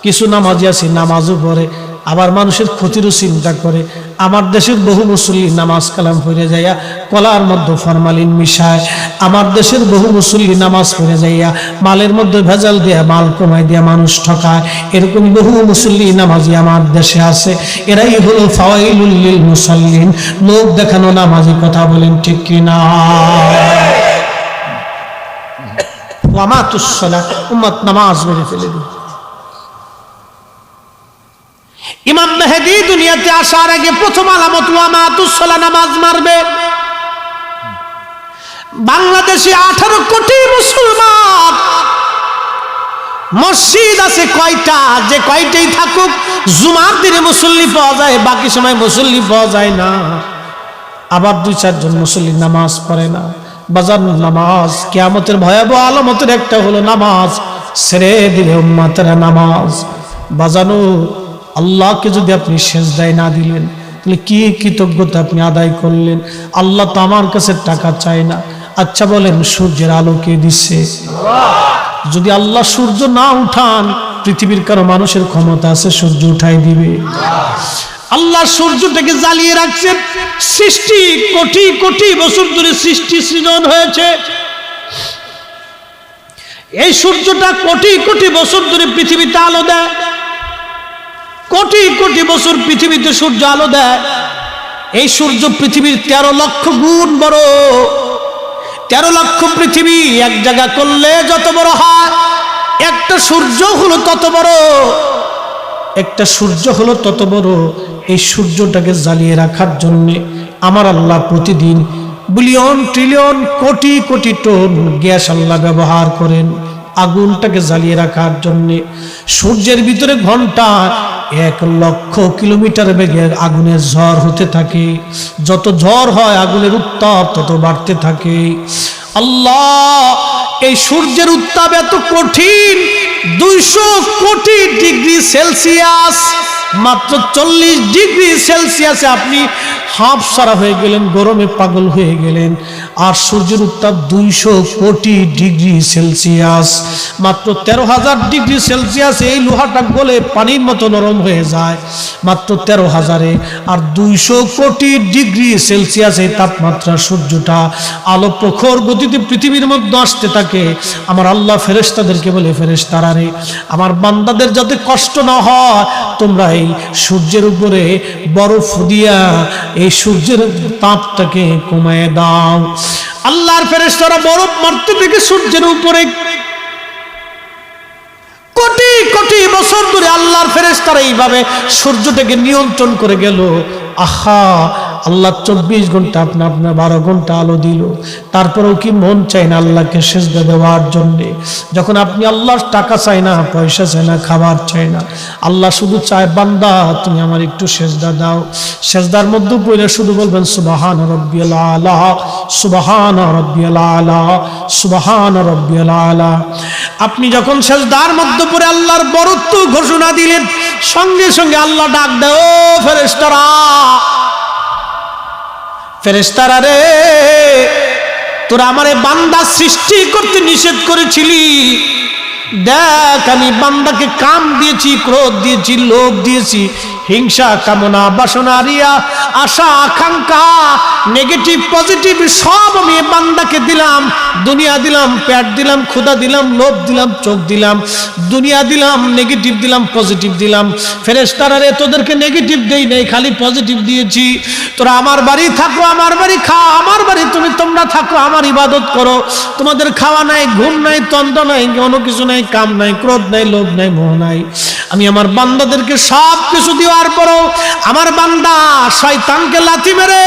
কিছু নামাজি আছে নামাজও পড়ে, আবার মানুষের ক্ষতিরও চিন্তা করে। আমার দেশের বহু মুসল্লি নামাজ কালাম পড়ে যাইয়া কলার মধ্যে ফরমালিন মিশায়। আমার দেশের বহু মুসল্লি নামাজ পড়ে যাইয়া মালের মধ্যে ভেজাল দিয়া মাল কমাই দিয়া মানুষ ঠকায়। এরকম বহু মুসল্লি নামাজি আমার দেশে আছে। এরাই হলো ফাওয়াইলুল লিল মুসাল্লিন, লোক দেখানো নামাজি। কথা বলেন ঠিক কিনা? ওয়ামাতুস সালাহ, উম্মত নামাজ মেরে ফেলে দিল। ইমাম মেহেদী দুনিয়াতে আসার আগে প্রথম আলামত ওয়ামাতুস সালাহ, নামাজ মারবে। বাংলাদেশে 18 কোটি মুসলমান, মসজিদ আছে কয়টা? যে কয়টাই থাকুক, জুমার দিনে মুসল্লি পাওয়া যায়, বাকি সময় মুসল্লি পাওয়া যায় না। আবার 2-4 জন মুসল্লি নামাজ পড়ে না। বাজার নামাজ কিয়ামতের ভয়াবহ আলামতের একটা হলো নামাজ ছেড়ে দিলে উম্মতেরা নামাজ। বাজানো, আল্লাহকে যদি আপনি সেজদায় না দিলেন তাহলে কি কৃতজ্ঞতা আপনি আদায় করলেন? আল্লাহ তো আমার কাছে টাকা চায় না। আচ্ছা বলেন, সূর্যের আলো কে দিচ্ছে? যদি আল্লাহ সূর্য না উঠান, পৃথিবীর কারো মানুষের ক্ষমতা আছে সূর্য উঠাই দিবে? আল্লাহ সূর্যটাকে জ্বালিয়ে রাখছেন। সৃষ্টি কোটি কোটি বছর ধরে সৃষ্টি সৃজন হয়েছে। এই সূর্যটা কোটি কোটি বছর ধরে পৃথিবীতে আলো দেয়। কোটি কোটি বছর পৃথিবীতে সূর্য আলো দেয়। এই সূর্য পৃথিবীর 13 লক্ষ গুণ বড়। 13 লক্ষ পৃথিবী এক জায়গা করলে যত বড় হয়, একটা সূর্য হলো তত বড়। একটা সূর্য হলো তত বড়। এই সূর্যটাকে জ্বালিয়ে রাখার জন্য আমার আল্লাহ প্রতিদিন billion trillion crore crore ton gas আল্লাহ ব্যবহার করেন আগুনটাকে জ্বালিয়ে রাখার জন্য। সূর্যের ভিতরে ঘন্টা 1 লক্ষ কিলোমিটার বেগে আগুনের ঝড় হতে থাকে। যত ঝড় হয় আগুনের উত্তাপ তত বাড়তে থাকে। আল্লাহ, এই সূর্যের উত্তাপ এত কঠিন, 200 কোটি ডিগ্রি সেলসিয়াস। মাত্র 40 ডিগ্রি সেলসিয়াসে আপনি হাঁপ সারা হয়ে গেলেন, গরমে পাগল হয়ে গেলেন। আর সূর্যের উত্তাপ 200 কোটি ডিগ্রি সেলসিয়াস। মাত্র 13,000 ডিগ্রি সেলসিয়াস এই লোহাটা গলে পানির মতো নরম হয়ে যায়, মাত্র 13,000-এ। আর 200 কোটি ডিগ্রি সেলসিয়াস এই তাপমাত্রা সূর্যটা আলো প্রখর গতিতে পৃথিবীর মধ্যে আসতে থাকে। আমার আল্লাহ ফেরেশতাদেরকে বলে, ফেরেশতারা রে, আমার বান্দাদের যাতে কষ্ট না হয়, তোমরা এই সূর্যের উপরে বরফ দিয়া এই সূর্যের তাপটাকে কমায় দাও। আল্লাহর ফেরেশতারা বরফ মারতে থেকে সূর্যের উপরে কোটি কোটি বছর ধরে আল্লাহর ফেরেশতারা এইভাবে সূর্যটাকে নিয়ন্ত্রণ করে গেল। আহা, আল্লাহ 24 ঘন্টা আপনার 12 ঘন্টা আলো দিল, তারপরেও কি মন চাই না আল্লাহকে সেজদা দেওয়ার জন্য? যখন আপনি আল্লাহর টাকা চাই না, পয়সা চাই না, খাবার চাই না, আল্লাহ শুধু চায়, বান্দা তুমি আমার একটু সেজদা দাও। সেজদার মধ্যে পড়ে শুধু বলবেন সুবহান রাব্বিয়াল আলা, সুবহান রাব্বিয়াল আলা, সুবহান রাব্বিয়াল আলা। আপনি যখন সেজদার মধ্যে পড়ে আল্লাহর বরত্ব ঘোষণা দিলেন, সঙ্গে সঙ্গে আল্লাহ ডাক দেয়, ও ফেরেশতারা, ফেরেশতারা রে, তোরা আমারে বান্দা সৃষ্টি করতে নিষেধ করেছিলি, দেখ আমি বান্দাকে কাম দিয়েছি, ক্রোধ দিয়েছি, লোভ দিয়েছি, হিংসা, কামনা, বাসনা, রিয়া, আশা, আকাঙ্ক্ষা, নেগেটিভ পজিটিভ সব আমি বান্দাকে দিলাম। দুনিয়া দিলাম, পেট দিলাম, ক্ষুধা দিলাম, লোভ দিলাম, চোখ দিলাম, দুনিয়া দিলাম, নেগেটিভ দিলাম, পজিটিভ দিলাম। ফেরেশতারা রে, তোদেরকে নেগেটিভ দেই নাই, খালি পজিটিভ দিয়েছি। তোরা আমার বাড়ি থাকো, আমার বাড়ি খাও, আমার বাড়ি তোমরা থাকো, আমার ইবাদত করো। তোমাদের খাওয়া নাই, ঘুম নাই, তন্দ্রা নাই, কোনো কিছু নাই, কাম নাই, ক্রোধ নাই, লোভ নাই, মোহ নাই। আমি আমার বান্দাদেরকে সব কিছু দেওয়ার পরও আমার বান্দা শয়তানকে লাথি মেরে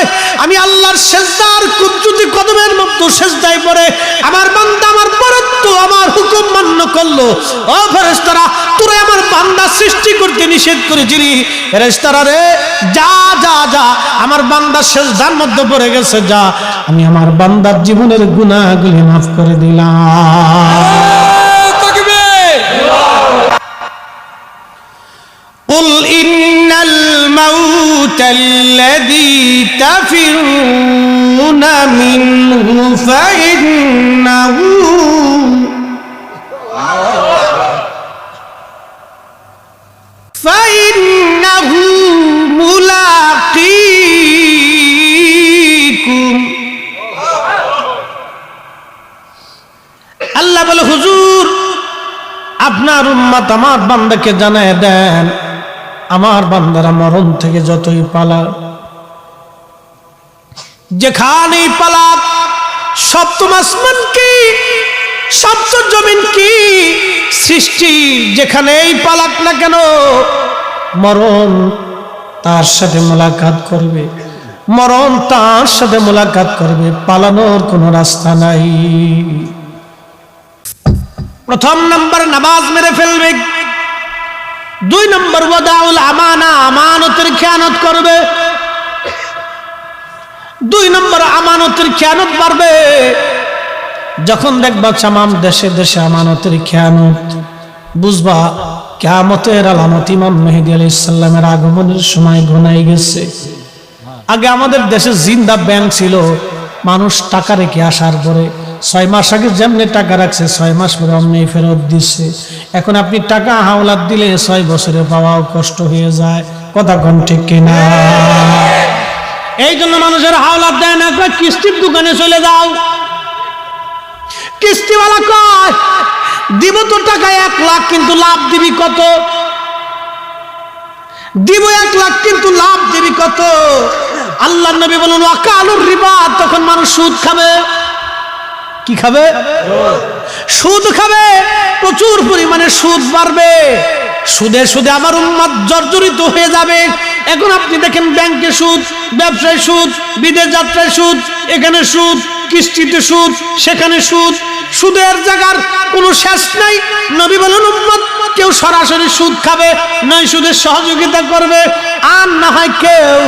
আমি আল্লাহর সেজদার কুদরতি কদমের মতো সেজদায় পড়ে আমার বান্দা আমার বরত্ব, আমার হুকুম মান্য করলো। ও ফেরেশতারা, তোরা আমার বান্দা সৃষ্টি করতে নিষেধ করেছিলি, ফেরেশতারা রে, যা যা যা, আমার বান্দা সেজদার মধ্যে পড়ে গেছে, যা, আমি আমার বান্দার জীবনের গুনাহগুলি মাফ করে দিলাম। قل إن الموت الذي تفرون منه فإنه আল্লাহ বলে, হুজুর আপনার উম্মত আমার বান্দাকে জানায় দেন, আমার বান্দারা মরণ থেকে যতই পালাক, যেখানেই পালাক, সপ্তম আসমান কি সপ্তম জমিন কি সৃষ্টি যেখানেই পালাক না কেন, মরণ তার সাথে মোলাকাত করবে, মরণ তার সাথে মোলাকাত করবে, পালানোর কোনো রাস্তা নাই। প্রথম নম্বর নামাজ মেরে ফেলবে, 2 নম্বর ওয়াদাউল আমানা, আমানতের খেয়ানত করবে, 2 নম্বর আমানতের খেয়ানত বাড়বে। যখন দেখবা তামাম দেশে দেশে আমানতের খেয়ানত, বুঝবা কিয়ামতের আলামত ইমাম মেহেদী আলাইহিস সালামের আগমনের সময় ঘনাই গেছে। আগে আমাদের দেশে জিন্দা ব্যাংক ছিল, মানুষ টাকা রেখে আসার পরে 6 মাস আগে যেমনি টাকা রাখছে 6 মাস পরে অমনি ফেরত দিচ্ছে। এখন আপনি টাকা হাওলাত দিলে 6 বছরে পাওয়াও কষ্ট হয়ে যায়, কথা কোন ঠিক কিনা? এই জন্য মানুষের হাওলাত দেয় না, কিস্তির দোকানে চলে যাও। কিস্তিওয়ালা কয় দিব তো টাকা 1 লাখ, কিন্তু লাভ দিবি কত? দিব 1 লাখ কিন্তু লাভ দিবি কত? আল্লাহর নবী বলেন ওয়াকালুর রিবা, তখন মানুষ সুদ খাবে। কি খাবে? সুদ খাবে, প্রচুর পরিমাণে সুদ বাড়বে, সুদে সুদে আমার উম্মত জর্জরিত হয়ে যাবে। এখন আপনি দেখেন ব্যাংকে সুদ, ব্যবসায় সুদ, বিদেশ যাত্রায় সুদ, এখানে সুদ, কিস্তিতে সুদ, সেখানে সুদ, সুদের জায়গার কোনো শেষ নাই। নবী বলেন উম্মত কেউ সরাসরি সুদ খাবে, নয় সুদের সহযোগিতা করবে, আর না হয় কেউ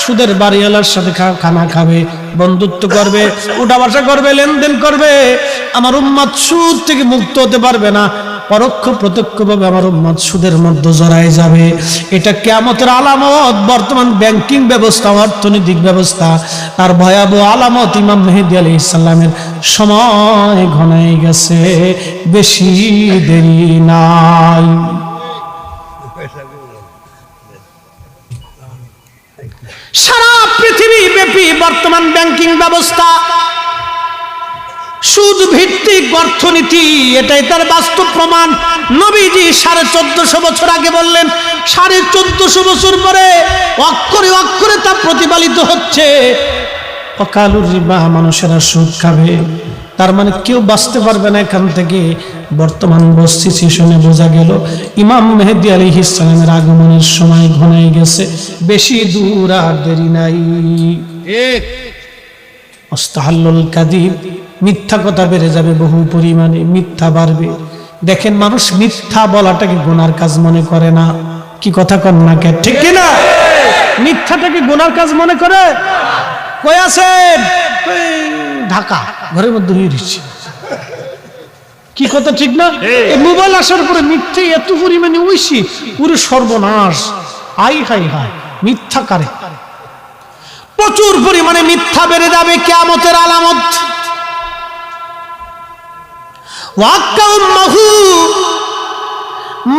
সুদের বাড়িওয়ালার সাথে খানা খাবে, বন্ধুত্ব করবে, উঠা বসা করবে, লেনদেন করবে। আমার উম্মত সুদ থেকে মুক্ত হতে পারবে না, পরোক্ষ প্রত্যক্ষভাবে আমার উম্মত সুদের মধ্যে জড়ায় যাবে। এটা কিয়ামতের আলামত। বর্তমান ব্যাংকিং ব্যবস্থা, অর্থনৈতিক ব্যবস্থা, তার ভয়াবহ আলামত ইমাম মেহেদী আলাইহিস সালামের সময় ঘনাই গেছে, বেশি দেরি নাই। সারা পৃথিবী ব্যাপী বর্তমান ব্যাংকিং ব্যবস্থা সুদ ভিত্তিক অর্থনীতি, এটাই তার বাস্তব প্রমাণ। নবীজি 1450 বছর আগে বললেন, 1450 বছর পরে অক্ষরে অক্ষরে তা প্রতিপালিত হচ্ছে। ওয়াকালুর রিবা, মানুষেরা সুদ খাবে, তার মানে কেউ বাঁচতে পারবে না এখান থেকে। বর্তমান পরিস্থিতি শুনে বোঝা গেল ইমাম মেহেদী আলাইহিস সালামের আগমনের সময় ঘনাই গেছে, বেশি দূর আর দেরি নাই। ঠিক। মুস্তাহাল্লুল কাযিব, মিথ্যা কথা বেড়ে যাবে, বহু পরিমাণে মিথ্যা বাড়বে। দেখেন মানুষ মিথ্যা বলাটাকে গুনার কাজ মনে করে না, কি কথা কন না কে? ঠিক কিনা? মিথ্যাটাকে গুনার কাজ মনে করে। কই আছেন? ঢাকা, ঘরের মধ্যে রয়েছি। কি কথা ঠিক না? এই মোবাইল আসার পরে মিথ্যে এত পরিমাণে হইছি, পুরো সর্বনাশ। আই হাই হাই, মিথ্যা কারে প্রচুর পরিমাণে মিথ্যা বেড়ে যাবে, কিয়ামতের আলামত।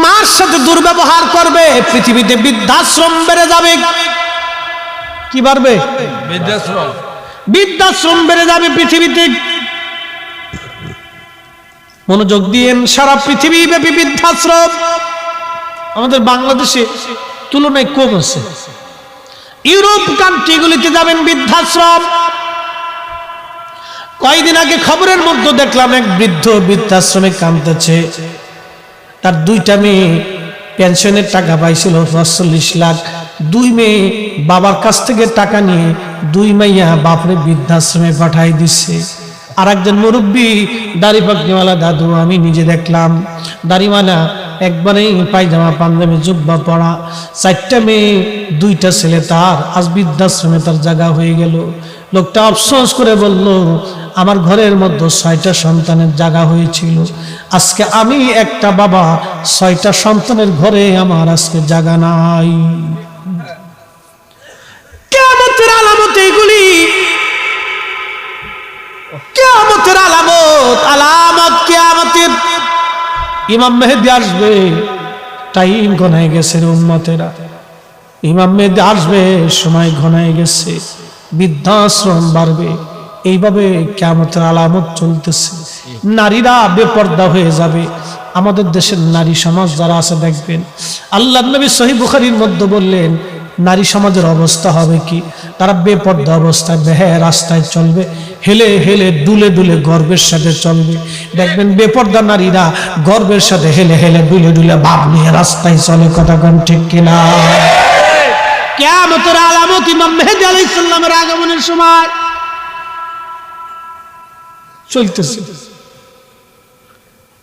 মার সাথে দুর্ব্যবহার করবে, পৃথিবীতে বৃদ্ধাশ্রম বেড়ে যাবে। কি বাড়বে? বৃদ্ধাশ্রম বেড়ে যাবে পৃথিবীতে। মনোযোগ দিয়েন, সারা পৃথিবী ব্যাপী বৃদ্ধাশ্রম। আমাদের বাংলাদেশে তুলনায় কম আছে। ইউরোপ কান্ট্রিগুলিতে যাবেন বৃদ্ধাশ্রম। কয়েকদিন আগে খবরের মধ্যে দেখলাম এক বৃদ্ধ বৃদ্ধাশ্রমে কাঁদতেছে। তার 2টা মেয়ে পেনশনের টাকা পাইছিল ৪৫ লাখ। 2 মেয়ে বাবার কাছ থেকে টাকা নিয়ে 2 মাইয়া বাপরে বৃদ্ধাশ্রমে পাঠাই দিচ্ছে। আর একজন মুরব্বী দাড়ি পাকনিওয়ালা দাদু আমি নিজে দেখলাম, দাড়িওয়ালা, একবারেই পায়জামা পাঞ্জাবি জুব্বা পরা, 4টা মেয়ে 2টা ছেলে, তার আজ বৃদ্ধাশ্রমে তার জায়গা হয়ে গেল। লোকটা আফসোস করে বলল, আমার ঘরের মধ্যে 6টা সন্তানের জায়গা হয়েছিল, আজকে আমি একটা বাবা, 6টা সন্তানের ঘরে আমার আজকে জায়গা নাই। কিয়ামতের আলামত এইগুলি, কিয়ামতের আলামত, আলামত কিয়ামতের। ইমাম মেহেদী আসবে, টাইম ঘনায় গেছে রে উম্মতেরা। ইমাম মেহেদী আসবে, সময় ঘনায় গেছে, বৃদ্ধাশ্রম বাড়বে। এইভাবে কিয়ামতের আলামত চলতেছে। নারীরা বেপর্দা হয়ে যাবে। আমাদের দেশের নারী সমাজ যারা আছে দেখবেন, আল্লাহর নবী সহিহ বুখারীর মধ্যে বললেন নারী সমাজের অবস্থা হবে কি, তারা বেপর্দা অবস্থায় বেহায়া রাস্তায় চলবে, হেলে হেলে দুলে দুলে গর্বের সাথে চলবে। দেখবেন বেপর্দা নারীরা গর্বের সাথে হেলে হেলে দুলে দুলে ভাব নিয়ে রাস্তায় চলে। কথা কোন ঠিক কিনা? কিয়ামতের আলামত ইমাম মেহেদী আলাইহিস সালামের আগমনের সময় চলতেছে।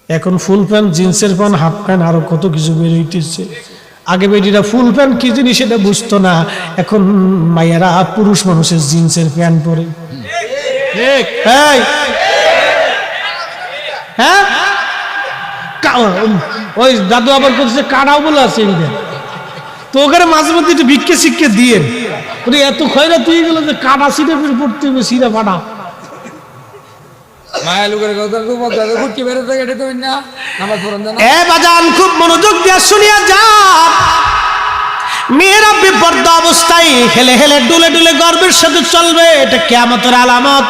এখন ফুল প্যান্ট, জিন্সের প্যান্ট, হাফ প্যান্ট, আরো কত কিছু বের হইতেছে। আগে বেটিরা ফুল প্যান্ট কি জিনিস সেটা বুঝতো না, এখন মায়েরা পুরুষ মানুষের জিন্সের প্যান্ট পরে। হ্যাঁ, ওই দাদু আবার করছে কাটাও বলে আছে, তো ওখানে মাঝে মধ্যে একটু ভিক্ষে শিক্ষে দিয়ে এত খয়রা তুই গেল যে কাটা সিটে পড়তে হবে, সিরা ফাটা। খুব মনোযোগ দিয়ে শুনিয়া যা, মেয়েরা বেপর্দা অবস্থায় হেলে হেলে ডুলে ডুলে গর্বের সাথে চলবে, এটা কিয়ামতের আলামত।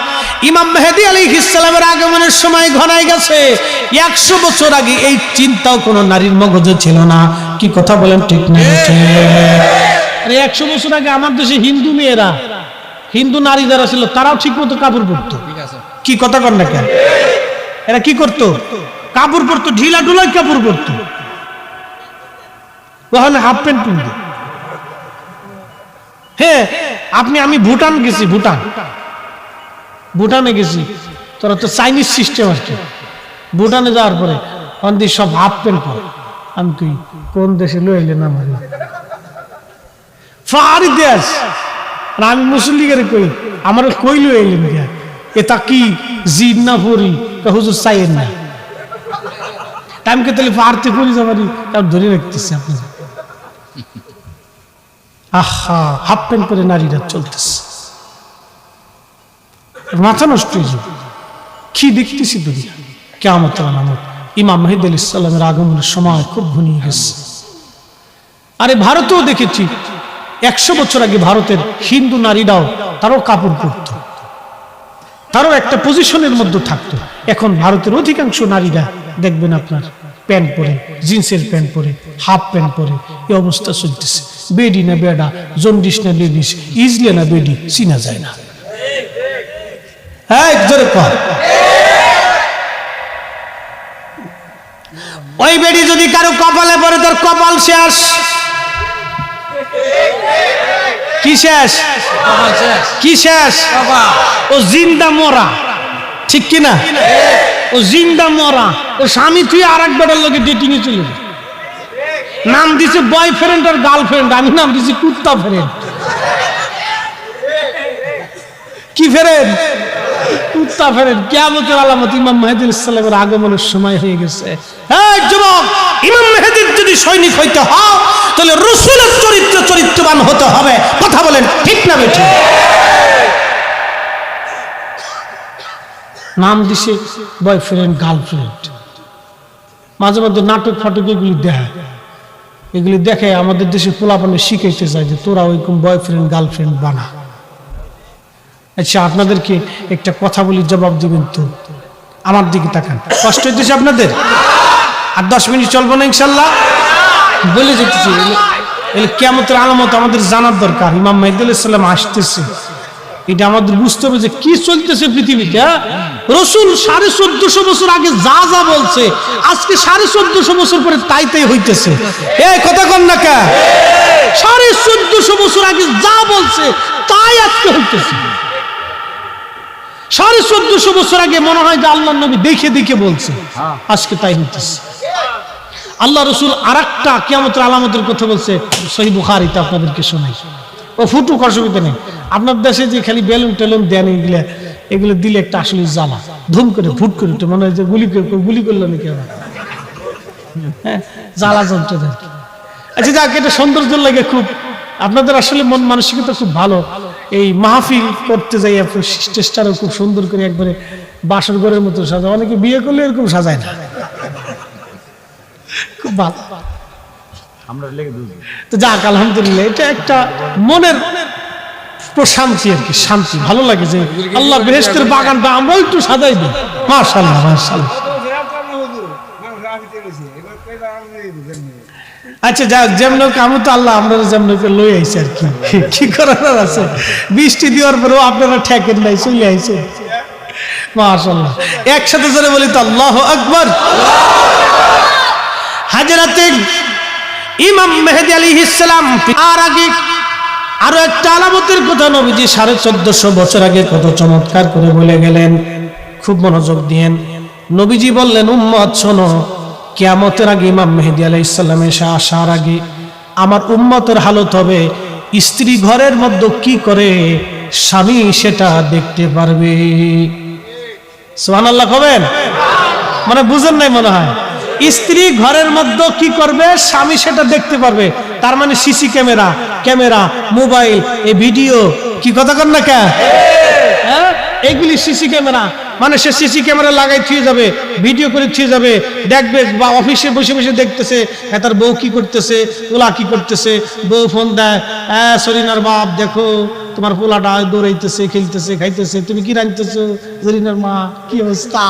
ইমাম মেহেদী আলাইহিস সালামের আগমনের সময় ঘনায় গেছে। 100 বছর আগে এই চিন্তাও কোনো নারীর মগজে ছিল না। কি কথা বলেন ঠিক না? 100 বছর আগে আমার দেশে হিন্দু মেয়েরা, হিন্দু নারী যারা ছিল তারাও ঠিক মতো কাপড় পরতো। কি কথা কর না কেন? এরা কি করতো? কাপড় পরতো, ঢিলা ঢুলাই কাপড় পরতো, ওখানে হাফ প্যান্ট পরতো। হ্যাঁ, আমি ভুটান গেছি, ভুটানে গেছি, তোরা তো চাইনিজ সিস্টেম আর কি। ভুটানে যাওয়ার পরে অন্দি সব হাফ প্যান্ট পরে। আমি তুই কোন দেশে লয়ে এলেন আমার পাহাড়ি দেশ, আর আমি মুসলিমের কই আমার কই লয়ে এলেন গিয়া, এটা কি জিদ না পড়ি হুজুর চাইয়েন না, টাইমকে তাহলে পাহাড়তে পড়ি যাবারি, তার ধরে রাখতেছি আপনার। আহা, হাফ প্যান্ট পরে নারীরা চলতেছে, মাথা নষ্ট হয়ে যাবে। কি দেখতেছি দুনিয়া? কিয়ামতের আলামত। ইমাম মেহেদী আলাইহিস সালামের আগমনের সময় খুব ঘনিয়ে গেছে। আরে ভারতেও দেখেছি 100 বছর আগে ভারতের হিন্দু নারীরাও তারাও কাপড় পরতো, তারাও একটা পজিশনের মধ্যে থাকতো। এখন ভারতের অধিকাংশ নারীরা দেখবেন আপনার প্যান্ট পরে, জিন্সের প্যান্ট পরে, হাফ প্যান্ট পরে, এই অবস্থা চলতেছে। বেডি না বেডা, জন্ডিস না লেডিস, ইজলে না বেডি চিনা যায় না। হ্যাঁ, জোরে কর। ওই বেডি যদি কারো কপালে পড়ে, তার কপাল শেষ। কি শেষ? কি শেষ? ও জিন্দা মরা, ঠিক কিনা? ও জিন্দা মরা। ও স্বামী তুই আর এক বেটার লোকে ডেটিং এ চলে যায়, নাম দিছে বয়ফ্রেন্ড আর গার্লফ্রেন্ড, আমি নাম দিছি কুত্তা ফ্রেন্ড। কি ফ্রেন্ড? কুত্তা ফ্রেন্ড। কিয়ামতের আলামত ইমাম মেহেদী আলাইহিস সালামের আগমনের সময় হয়ে গেছে। এই যুবক, ইমাম মেহেদীর যদি সৈনিক হইতে হয় তাহলে রাসূলের চরিত্রবান হতে হবে। কথা বলেন ঠিক না বেঠিক? নাম দিছে বয়ফ্রেন্ড গার্লফ্রেন্ড। মাঝে মধ্যে নাটক ফাটক এগুলি দেখে আমাদের দেশে পোলাপানে শিখাইতে চায় যে তোরা ওইরকম বয়ফ্রেন্ড গার্লফ্রেন্ড বানা। আচ্ছা, আপনাদেরকে একটা কথা বলি, জবাব দিবেন তো? আমার দিকে তাকান। কষ্ট হইতেছে আপনাদের? আর 10 মিনিট চলবো না ইনশাল্লাহ? বলে যেতেছি, কিয়ামতের আলামত আমাদের জানার দরকার। ইমাম মেহেদী আলাইহিস সালাম আসতেছে, এটা আমাদের বুঝতে হবে যে কি চলতেছে পৃথিবীতে। রাসূল 1450 বছর আগে যা যা বলছে, আজকে 1450 বছর পরে তাই হইতেছে। এই কথা কন না কে? 1450 বছর আগে যা বলছে তাই আজকে হইতেছে। 1450 বছর আগে মনে হয় যে আল্লাহর নবী দেখে দেখে বলছে, আজকে তাই হইতেছে। আল্লাহ রাসূল আরেকটা কিয়ামতের আলামতের কথা বলছে, সহিহ বুখারীতে আপনাদেরকে শোনাই। ও ফুটুক, অসুবিধা নেই। আপনার দেশে যে খালি বেলুন টেলুন দেন, এগুলো দিলে একটা আসলে জ্বালা, ধুম করে ফুট করে মনে হয় যে গুলি করলো নাকি আবার, হ্যাঁ, জ্বালা যন্ত্র দেন। আচ্ছা যাক, এটা সৌন্দর্য লাগে খুব। আপনাদের আসলে মন মানসিকতা খুব ভালো। এই মাহফিল করতে যাই স্টেজটারও খুব সুন্দর করে একবারে বাসর ঘরের মতো সাজায়। অনেকে বিয়ে করলে এরকম সাজায় না, খুব ভালো। তো যাক, আলহামদুলিল্লাহ, এটা একটা মনের প্রশান্তি আর কি, শান্তি, ভালো লাগে যে আল্লাহ বেহেশতের বাগানটা আমরা একটু সাজাই দিই। মাশাআল্লাহ মাশাআল্লাহ। আচ্ছা যাক, যেমন কাম তো আল্লাহ আমরা যেমন লই আইছে আর কি করার আছে। বৃষ্টি দেওয়ার পরেও আপনারা ঠেকেন নাই, চলে আইছে। মাশাআল্লাহ, একসাথে জোরে বলি তো আল্লাহু আকবার। হযরতে ইমাম মেহেদী আলাইহিস সালাম আর আগে আরো একটা আলামতের কথা নবীজি 1450 বছর আগে কত চমৎকার করে বলে গেলেন। খুব মনোযোগ দিয়েন। নবীজি বললেন, উম্মত শোনো, কিয়ামতের আগে ইমাম মেহেদী আলাইহিস সালাম এসে আসার আগে আমার উম্মতের হালত হবে, স্ত্রী ঘরের মধ্যে কি করে স্বামী সেটা দেখতে পারবে। সুবহানাল্লাহ কবেন? মানে বুঝেন নাই মনে হয়। স্ত্রী ঘরের মধ্যে কি করবে স্বামী সেটা দেখতে পারবে। তার মানে সিসি ক্যামেরা মোবাইল, এই ভিডিও, কি কথা কন না কে? হ্যাঁ, এগুলি সিসি ক্যামেরা। মানে সে সিসি ক্যামেরা লাগাই থুয়ে যাবে, ভিডিও করে থুয়ে যাবে, দেখবে। বা অফিসে বসে বসে দেখতেছে তার বউ কি করতেছে, পোলা কি করতেছে। বউ ফোন দেয়, সরিনার বাপ দেখো তোমার পোলাটা দৌড়াইতেছে, খেলতেছে, খাইতেছে, তুমি কি রাঁধতেছো? সরিনার মা কি অবস্থা?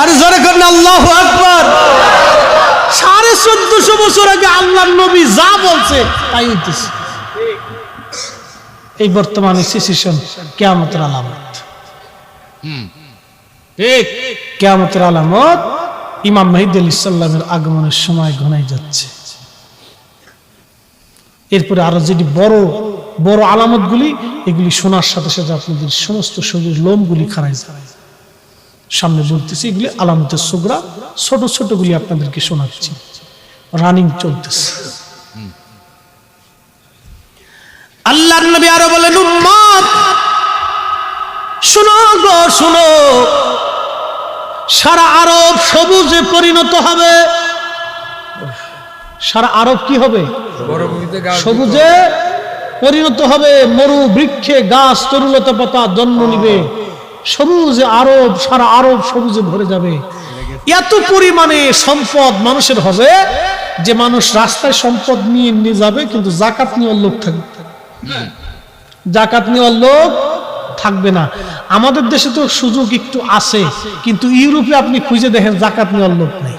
আর জোরে করেন আল্লাহু আকবার। 1450 বছর আগে আল্লাহর নবী যা বলছে তাই হইতেছে। এই বর্তমানে সিচুয়েশন কিয়ামতের আলামত। ঠিক, কিয়ামতের আলামত। ইমাম মেহেদী আলাইহিস সালামের আগমনের সময় ঘনাই যাচ্ছে। এরপরে আরো যেটি বড় বড় আলামতগুলি, এগুলি শোনার সাথে সাথে আপনাদের সমস্ত শরীরের লোমগুলি খাড়ায় যায়। সামনে বলতেছি এগুলি আলামতের সুগরা, ছোট ছোট গুলি আপনাদেরকে শোনাচ্ছি, রানিং চলতেছে। আল্লাহর নবী আরো বলেন, উম্মত শুনো গো শুনো, সারা আরব সবুজে পরিণত হবে। সারা আরব কি হবে? সবুজে পরিণত হবে। মরু বৃক্ষে গাছ তরুলতা পাতা জন্ম নিবে। সবুজে আরব, সারা আরব সবুজে ভরে যাবে। এত পরিমাণে সম্পদ মানুষের হবে যে মানুষ রাস্তায় সম্পদ নিয়ে যাবে, কিন্তু যাকাত নেওয়ার লোক থাকবে, যাকাত নেওয়ার লোক থাকবে না। আমাদের দেশে তো সুযোগ একটু আছে, কিন্তু ইউরোপে আপনি খুঁজে দেখেন যাকাত নেওয়ার লোক নেই।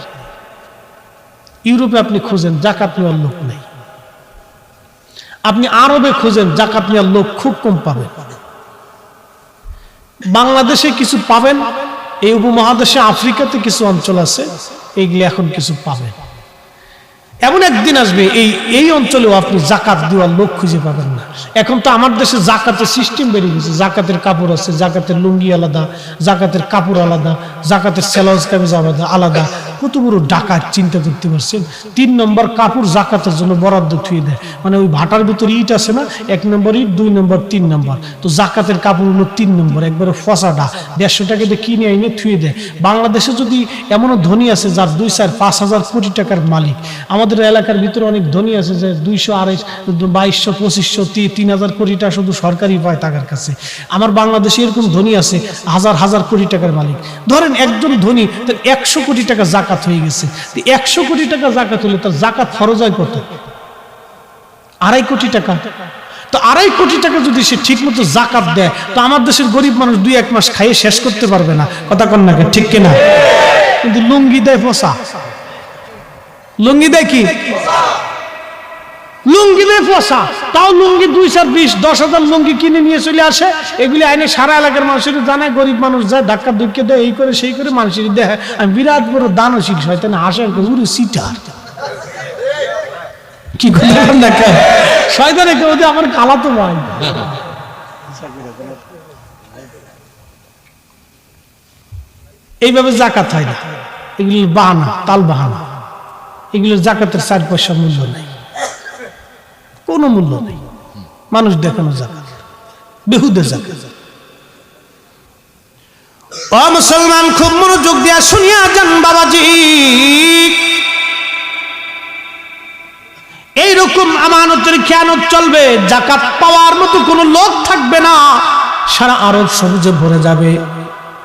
ইউরোপে আপনি খুঁজেন যাকাত নেওয়ার লোক নেই। আপনি আরবে খুঁজেন যাকাত নেওয়ার লোক খুব কম পাবেন। বাংলাদেশে কিছু পাবেন, এই উপমহাদেশে আফ্রিকাতে কিছু অঞ্চল আছে, এইগুলি এখন কিছু পাবেন। এমন একদিন আসবে এই অঞ্চলেও আপনি জাকাত দেওয়ার লোক খুঁজে পাবেন না। এখন তো আমার দেশে জাকাতের সিস্টেম বেড়ে গেছে। জাকাতের কাপড় আছে, জাকাতের লুঙ্গি আলাদা, জাকাতের কাপড় আলাদা, জাকাতের সেলাউজ কামিজ আলাদা। কত বড় ডাকাত চিন্তা করতে পারছেন। 3 নম্বর কাপড় জাকাতের জন্য বরাদ্দ থুয়ে দেয়। মানে ওই ভাটার ভিতরে ইট আছে না, 1 নম্বর ইট, 2 নম্বর, 3 নম্বর। তো জাকাতের কাপড় হলো 3 নম্বর, একবারে ফসাটা 150 টাকা দিয়ে কিনে এনে থুয়ে দেয়। বাংলাদেশে যদি এমনও ধনী আছে যার 2, 4, 5 হাজার কোটি টাকার মালিক। আমাদের এলাকার ভিতরে অনেক ধনী আছে যে 200, 250, 2200, 2500, 3000 কোটি টাকা শুধু সরকারি পায় টাকার কাছে। আমার বাংলাদেশে এরকম ধনী আছে হাজার হাজার কোটি টাকার মালিক। ধরেন একজন ধনী, তার 100 কোটি টাকা জাকাত হয়ে গেছে। 100 কোটি টাকা জাকাত হলে তার জাকাত ফরজ হয় কত? 2.5 কোটি টাকা। তো 2.5 কোটি টাকা যদি সে ঠিক মতো জাকাত দেয়, তো আমার দেশের গরিব মানুষ 2-1 মাস খাইয়ে শেষ করতে পারবে না। কথা কন না, ঠিক কিনা? কিন্তু লুঙ্গি দেয় পচা। লুঙ্গি দেয় কি? লুঙ্গি দেয় পচা। তাও লুঙ্গি 2, 4, 20, 10,000 লুঙ্গি কিনে নিয়ে চলে আসে। এগুলি আইনে সারা এলাকার মানুষের জানায়, গরিব মানুষ যায় ধাক্কা ধুক্কে দেয়, এই করে সেই করে মানুষের দেয়। আমি বিরাট বড় দানশীল শয়তান হাসের উড়ে সিটার। কি কথা দেখা শয়তান আমার খালাতো ভাই। এইভাবে জাকাত হয় না। এগুলি বাহানা, তাল বাহানা। এগুলোর জাকাতের 4 পয়সা মূল্য নেই, কোনো মূল্য নেই। মানুষ দেখানো জাকাত, বেহুদে জাকাত। ও মুসলমান, খুব মনোযোগ দিয়া শুনিয়া যান বাবাজি। এইরকম আমানতের খেয়ানত চলবে, জাকাত পাওয়ার মতো কোনো লোক থাকবে না। সারা আরব সবুজে ভরে যাবে।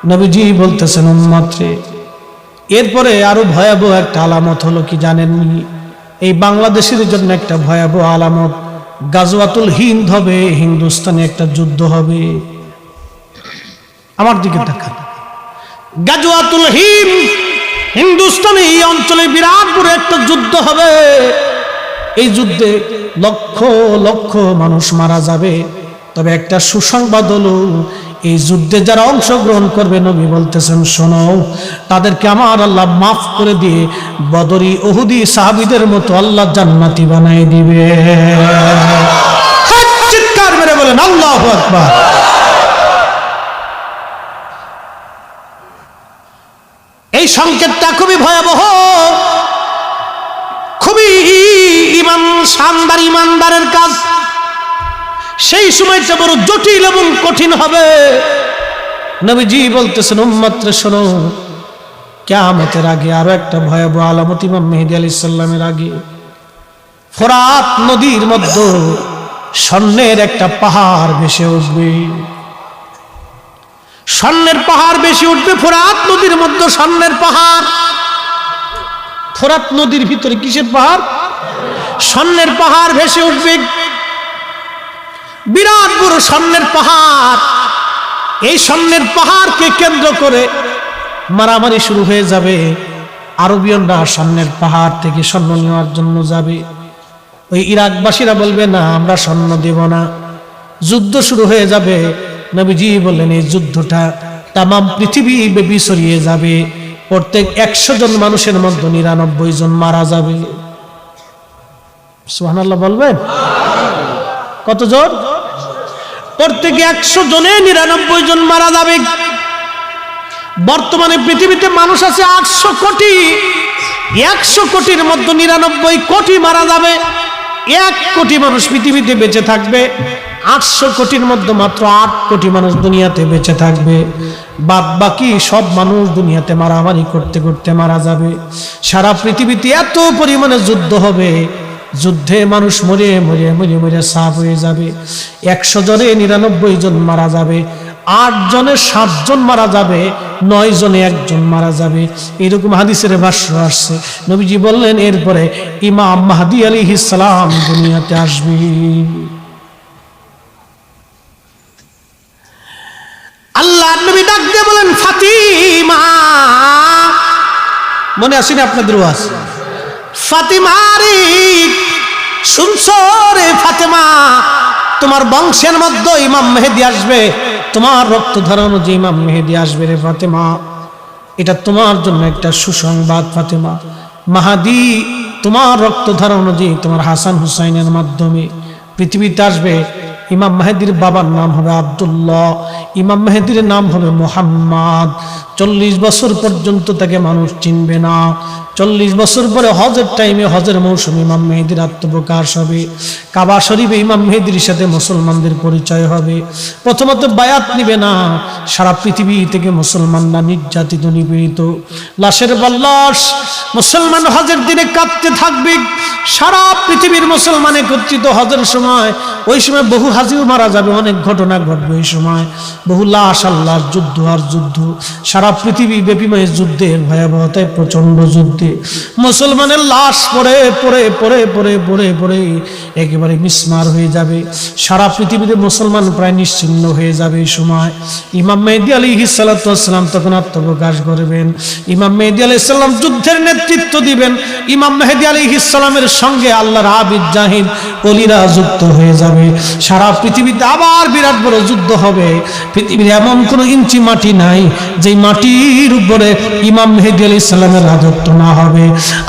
নবীজি বলতেছেন, উম্মত রে, এরপরে আরো ভয়াবহ একটা আলামত হলো কি জানেননি? এই বাংলাদেশের জন্য একটা ভয়াবহ আলামত। গাজওয়াতুল হিন্দ হবে, হিন্দুস্তানে একটা যুদ্ধ হবে। আমার দিকে তাকান, গাজওয়াতুল হিন্দ, হিন্দুস্তানে এই অঞ্চলে বিরাট বড় একটা যুদ্ধ হবে। এই যুদ্ধে লক্ষ লক্ষ মানুষ মারা যাবে। তবে একটা সুসংবাদ হলো, এই যুদ্ধে যারা অংশগ্রহণ করবে, নবী বলতেছেন শোনো, তাদেরকে আমার আল্লাহ মাফ করে দিয়ে বদরি উহুদি সাহাবীদের মতো আল্লাহ জান্নাতি বানাই দিবে। চিৎকার মেরে বলেন আল্লাহু আকবার। এই সংকেতটা খুবই ভয়াবহ, খুবই শানদার ইমানদারের কাজ। সেই সময়টা বড় জটিল এবং কঠিন হবে। নবীজি বলতেছেন উম্মত রে শোনো, কিয়ামতের আগে আরো একটা ভয়াবহ আলামত ইমাম মেহেদী আলাইহিস সালামের আগে ফোরাত নদীর মধ্যে স্বর্ণের একটা পাহাড় ভেসে উঠবে। স্বর্ণের পাহাড় বেশি উঠবে ফোরাত নদীর মধ্যে, স্বর্ণের পাহাড়। ফোরাত নদীর ভিতরে কিসের পাহাড়? স্বর্ণের পাহাড় ভেসে উঠবে, বিরাট বড় স্বর্ণের পাহাড়। এই স্বর্ণের পাহাড়কে কেন্দ্র করে মারামারি শুরু হয়ে যাবে। আরবিয়ানরা স্বর্ণের পাহাড় থেকে স্বর্ণ নেওয়ার জন্য যাবে। ওই ইরাকবাসীরা বলবে না, আমরা স্বর্ণ দেব না। যুদ্ধ শুরু হয়ে যাবে। নবীজি বললেন এই যুদ্ধটা তাম পৃথিবী ব্যাপী ছড়িয়ে যাবে। প্রত্যেক 100 জন মানুষের মধ্যে 99 জন মারা যাবে। সুবহানাল্লাহ বলবেন? কতজন? প্রত্যেকে 100 জনে 99 জন মারা যাবে। বর্তমানে পৃথিবীতে মানুষ আছে 800 কোটি। 100 কোটির মধ্যে 99 কোটি মারা যাবে। 1 কোটি মানুষ পৃথিবীতে বেঁচে থাকবে। 800 কোটির মধ্যে মাত্র 8 কোটি মানুষ দুনিয়াতে বেঁচে থাকবে। বাদ বাকি সব মানুষ দুনিয়াতে মারামারি করতে করতে মারা যাবে। সারা পৃথিবীতে এত পরিমাণে যুদ্ধ হবে, যুদ্ধে মানুষ মরে মরে মরে মরে সাফ হয়ে যাবে। 100 জনে 99 জন মারা যাবে, 8 জনে 7 জন মারা যাবে, 9 জনে 1 জন মারা যাবে। এরকম হাদিসের ভাষ্য আসছে। নবীজি বললেন এরপরে ইমাম মাহদী আলাইহিস সালাম দুনিয়াতে আসবে। আল্লাহ নবী ডাক দিয়ে বলেন ফাতিমা, মনে আসে না আপনাদের ওয়াজ? ফাতিমা রে শুনছো রে ফাতিমা, তোমার বংশের মধ্যে ইমাম মেহেদী আসবে, তোমার রক্ত ধারণ যে ইমাম মেহেদী আসবে রে ফাতিমা, এটা তোমার জন্য একটা সুসংবাদ ফাতিমা। মাহদী তোমার রক্ত ধারণ যে তোমার হাসান হুসাইনের মাধ্যমে পৃথিবীতে আসবে। ইমাম মেহেদীর বাবার নাম হবে আব্দুল্লাহ, ইমাম মেহেদীর নাম হবে মুহাম্মদ। 40 বছর পর্যন্ত তাকে মানুষ চিনবে না। 40 বছর পরে হজের টাইমে, হজের মৌসুমে ইমাম মেহেদীর আত্মপ্রকাশ হবে। কাবা শরীফে ইমাম মেহেদীর সাথে মুসলমানদের পরিচয় হবে। প্রথমত বায়াত নিবে না। সারা পৃথিবী থেকে মুসলমানরা নির্যাতিত, নিপীড়িত, লাশের লাশ। মুসলমান হজের দিনে কাঁদতে থাকবে। সারা পৃথিবীর মুসলমান একত্রিত হজের সময়। ওই সময় বহু হাজিও মারা যাবে, অনেক ঘটনা ঘটবে। ওই সময় বহু লাশ আর লাশ, যুদ্ধ আর যুদ্ধ। সারা পৃথিবী ব্যাপীময় যুদ্ধের ভয়াবহতায়, প্রচন্ড যুদ্ধে মুসলমানের লাশ পড়ে পড়ে পড়ে পড়ে পড়ে পড়ে একেবারে মিসমার হয়ে যাবে। সারা পৃথিবীতে মুসলমান প্রায় নিশ্চিহ্ন হয়ে যাবে। এই সময় ইমাম মেহেদী আলাইহিস সালাতু ওয়াস সালাম তখন আত্মপ্রকাশ করবেন। ইমাম মেহেদী আলাইহিস সালাম যুদ্ধের নেতৃত্ব দিবেন। ইমাম মেহেদী আলাইহিস সালামের সঙ্গে আল্লাহর আবিদ জাহিদ ওলিরা যুক্ত হয়ে যাবে। সারা পৃথিবীতে আবার বিরাট বড় যুদ্ধ হবে। পৃথিবীর এমন কোন ইঞ্চি মাটি নাই যে মাটির উপরে ইমাম মেহেদী আলাইহিস সালামের রাজত্ব না হবে।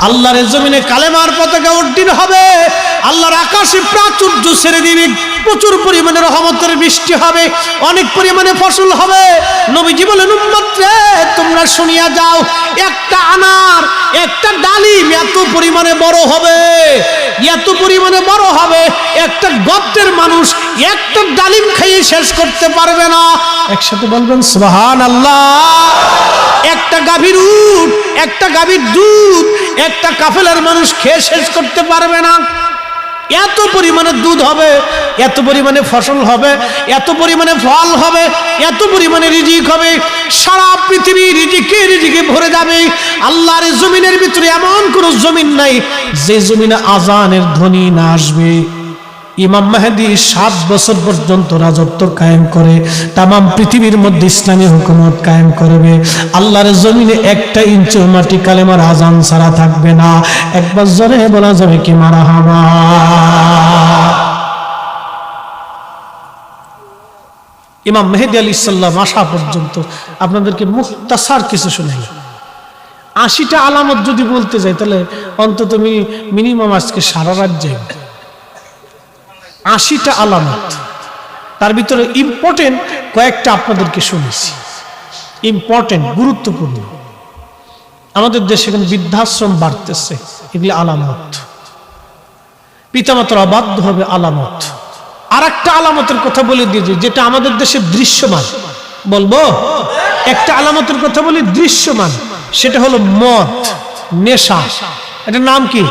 আল্লাহর জমিনে কালেমার পতাকা উড্ডীন হবে। আল্লাহর আকাশে প্রাচুর্য ছেড়ে দিবে। প্রচুর পরিমাণে রহমতের বৃষ্টি হবে, অনেক পরিমাণে ফসল হবে। নবীজি বলেন উম্মত রে তোমরা শুনিয়া যাও, একটা আনার, একটা ডালিম এত পরিমাণে বড় হবে, এত পরিমাণে বড় হবে, একটা গর্তের মানুষ একটা ডালিম খেয়ে শেষ করতে পারবে না। একসাথে বলবেন সুবহানাল্লাহ। একটা গাভীর উট, একটা গাভীর দুধ একটা কাফেলার মানুষ খেয়ে শেষ করতে পারবে না। এত পরিমাণে দুধ হবে, এত পরিমাণে ফসল হবে, এত পরিমাণে ফল হবে, এত পরিমাণে রিজিক হবে। সারা পৃথিবী রিজিকে ভরে যাবে। আল্লাহর জমিনের ভিতরে এমন কোন জমিন নাই যে জমিনে আজানের ধ্বনি না আসবে। ইমাম মেহেদী 7 বছর পর্যন্ত রাজত্ব কায়েম করে তামাম পৃথিবীর মধ্যে ইসলামী হুকুমত কায়েম করবে। আল্লাহর জমিনে একটা ইঞ্চি মাটি কালেমার আজান ছাড়া থাকবে না। একবার জোরে বলা যাবে কি মারহাবা। ইমাম মেহেদী আলাইহিস সালাম আসা পর্যন্ত আপনাদেরকে মুখতাসার কিছু শোনাই। 80টা আলামত যদি বলতে যাই তাহলে অন্তত মিনিমাম আজকে সারা রাত যাবে। 80টা আলামত, তার ভিতরে ইম্পর্টেন্ট কয়েকটা আপনাদেরকে শুনেছি। ইম্পর্টেন্ট, গুরুত্বপূর্ণ। আমাদের দেশে এখন বৃদ্ধাশ্রম বাড়তেছে, এগুলি আলামত। পিতামাতার অবাধ্য হবে, আলামত। আর একটা আলামতের কথা বলে দিয়েছি যেটা আমাদের দেশে দৃশ্যমান, বলবো একটা আলামতের কথা বলি দৃশ্যমান, সেটা হলো মদ, নেশা। এটার নাম কি?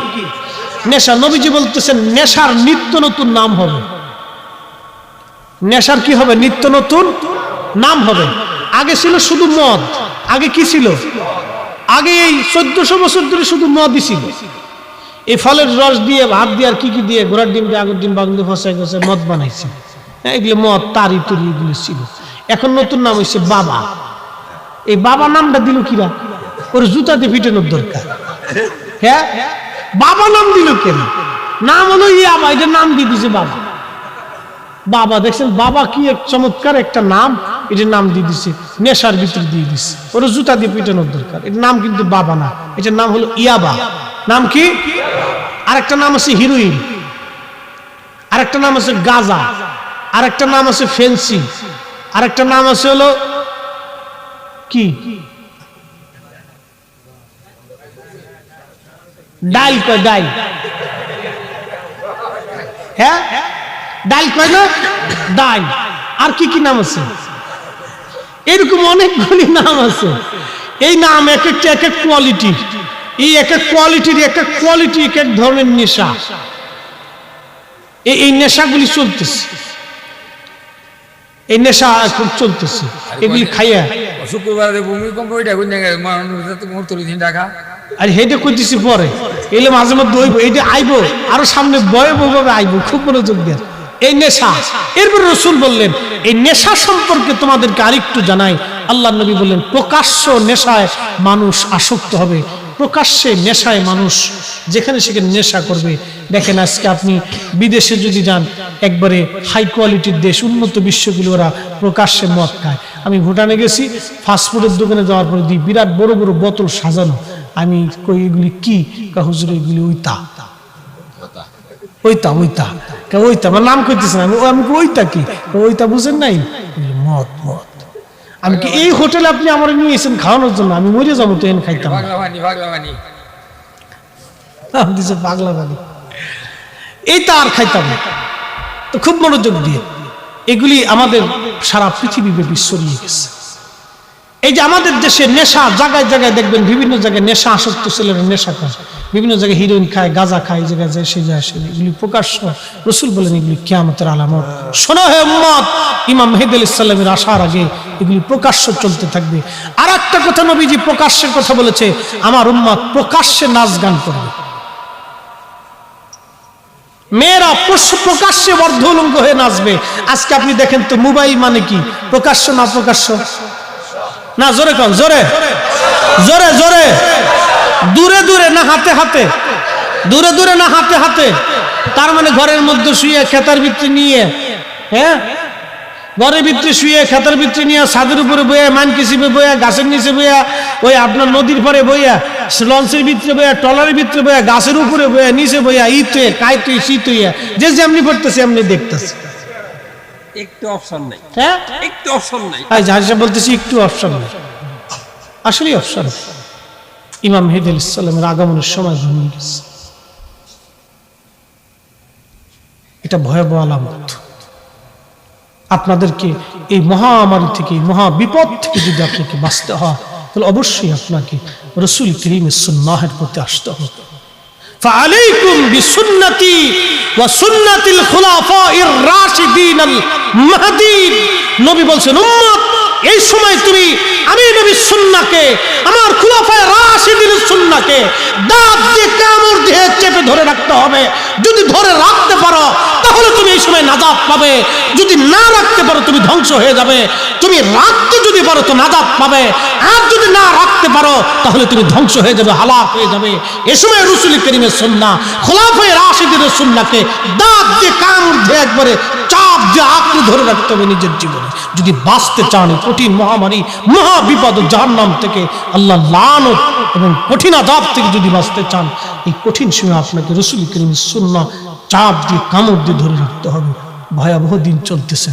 নেশা। নবীজি বলতেছেন নেশার নিত্য নতুন নাম হবে। নেশার কি হবে? নিত্য নতুন নাম হবে। আগে ছিল শুধু মদ। আগে কি ছিল? আগে এই 1400 বছর ধরে শুধু মদই ছিল। এই ফলের রস দিয়ে, ভাত দিয়ে, আর কি কি দিয়ে, ঘোড়ার ডিম দিয়ে, আগের ডিম বাগুন দিয়ে ফসাই গেছে মদ বানাইছে। এগুলো মদ, তারি তুরি এগুলো ছিল। এখন নতুন নাম হয়েছে বাবা। এই বাবা নামটা দিল কিরা? ওর জুতাতে পিটানোর দরকার। হ্যাঁ, বাবা নাম দিল কেন? নাম হলো ইয়াবা, এটা নাম দিয়ে দিছে বাবা। বাবা দেখছেন, বাবা কি এক চমৎকার একটা নাম, এটার নাম দিয়ে দিছে, নেশার ভিতরে দিয়ে দিছে। ওর জুতা দিয়ে পিটানোর দরকার। এটার নাম কিন্তু বাবা না, এটার নাম হলো ইয়াবা। নাম কি? আরেকটা নাম আছে হিরোইন, আরেকটা নাম আছে গাজা, আরেকটা নাম আছে ফেন্সি, আরেকটা নাম আছে হলো কি ডাইল কয়, ডাইল। হ্যাঁ, ডাইল কয় না, ডাইল। আর কি কি নাম আছে? এরকম অনেকগুলি নাম আছে। এই নাম এক একটা এক এক কোয়ালিটি। এই এক এক কোয়ালিটির এক এক কোয়ালিটি, এক এক ধরনের নেশা। এই নেশাগুলি চলতেছে, এই নেশা খুব চলতেছে। এগুলি খাইয়া শুক্রবারে ভূমিকম্প ঢাকা আর হেঁটে করতেছি পরে এলে মাঝে মধ্যে হইব, এইটা আইবো আরো সামনে ভয়াবহভাবে আইবো। খুব মনোযোগ দেন। এই নেশা, এরপর রাসূল বললেন এই নেশা সম্পর্কে তোমাদেরকে আরেকটু জানাই। আল্লাহ নবী বললেন প্রকাশ্য নেশায় মানুষ আসক্ত হবে, প্রকাশ্যে নেশায় মানুষ যেখানে সেখানে নেশা করবে। দেখেন আজকে আপনি বিদেশে যদি যান, একবারে হাই কোয়ালিটির দেশ, উন্নত বিশ্বগুলো, ওরা প্রকাশ্যে মদ খায়। আমি ভুটানে গেছি, ফাস্টফুডের দোকানে যাওয়ার পরে দিই বিরাট বড় বড় বোতল সাজানো। আমি কই এগুলি কি? হুজুর এগুলি ওইতা ওইতা ওইতা ওইতা, আমার নাম করতেছে না। আমি ওইতা কি? ওইতা বুঝেন নাই? মদ, মদ। আমি কি এই হোটেলে আপনি আমার নিয়ে এসেছেন খাওয়ানোর জন্য? আমি মরে যাবো তো এন খাইতাম। পাগলা বানি এই তা আর খাইতাম না। তো খুব মনোযোগ দিয়ে, এগুলি আমাদের সারা পৃথিবী ব্যাপী ছড়িয়ে গেছে। এই যে আমাদের দেশে নেশা, জায়গায় জায়গায় দেখবেন বিভিন্ন জায়গায় নেশা আসক্ত ছেলেরা নেশা খায়, বিভিন্ন জায়গায় হিরোইন খায়, গাঁজা খায়, এই জায়গায় যায়, সে যায়, সে এগুলি প্রকাশ্য। রাসূল বলেন এগুলি কিয়ামতের আলামত। শোনো হে উম্মত, ইমাম মেহেদী আলাইহিস সালামের আসার আগে এগুলি প্রকাশ্য চলতে থাকবে। আর একটা কথা নবীজি প্রকাশ্যের কথা বলেছে, আমার উম্মত প্রকাশ্যে নাচ গান করবে। মেয়েরা প্রকাশ্যে অর্ধউলঙ্গ হয়ে নাচবে। আজকে আপনি দেখেন তো, মোবাইল মানে কি? প্রকাশ্য না প্রকাশ্য? না, জোরে কন, জোরে জোরে জোরে। দূরে দূরে না হাতে হাতে? দূরে দূরে না হাতে হাতে? তার মানে ঘরের মধ্যে শুয়ে খেতার ভিতরে নিয়ে, হ্যাঁ, ঘরের ভিতরে শুয়ে খেতার ভিতরে নিয়ে, ছাদের উপরে বইয়া, মান কিসিবে বইয়া, গাছের নিচে বইয়া, ওই আপনার নদীর পরে বইয়া, লঞ্চের ভিতরে বইয়া, ট্রলারের ভিতরে বইয়া, গাছের উপরে বইয়া, নিচে বইয়া, ইতে কাইতে শীত হইয়া, যে যেমনি পড়তেছে এমনি দেখতেছে। একটু অপশন নাই। হ্যাঁ, একটু অপশন নাই। জাহাজে বলতেছি একটু অপশন নেই, আসলে অপশন। ইমাম মেহেদী আলাইহিস সালামের আগমনের সময় ঘনিয়ে গেছে। এটা ভয়াবহ আলামত। আপনাদেরকে এই মহামারী থেকে, মহা বিপদ থেকে যদি আপনাকে বাঁচতে হয়, তাহলে অবশ্যই আপনাকে রাসূল কারীমের সুন্নাহের প্রতি আসতে হবে। ফাআলাইকুম বিসুন্নতি ওয়া সুন্নাতিল খুলাফাইর রাশিদিনাল মাহদীন। নবী বলছেন উম্মত, এই সময় তুমি আমি নবীর সুন্নাহকে, আমার খুলাফায়ে রাশিদিনের সুন্নাহকে দাঁত দিয়ে কামড় দিয়ে চেপে ধরে রাখতে হবে। যদি ধরে রাখতে পারো তাহলে তুমি এই সময় নাজাত পাবে। যদি না রাখতে পারো তুমি ধ্বংস হয়ে যাবে। তুমি রাখতে যদি পারো তো নাজাত পাবে, আর যদি না রাখতে পারো তাহলে তুমি ধ্বংস হয়ে যাবে, হালাক হয়ে যাবে। এ সময় রাসূল করিমের সুন্নাহ, খোলাফায়ে রাশিদিনের সুন্নাহকে দাঁত দিয়ে কামড় দিয়ে একবারে চাপ দিয়ে আঁকড়ে ধরে রাখতে হবে নিজের জীবনে। যদি বাঁচতে চান কঠিন মহামারী, মহা বিপদ, জাহান্নাম থেকে, আল্লাহ লানত এবং কঠিন আযাব থেকে যদি বাঁচতে চান, এই কঠিন সময় আপনাকে রাসূল করিমের সুন্নাহ চাপ দিয়ে কামড় দিয়ে ধরে রাখতে হবে। ভয়াবহ দিন চলতেছে।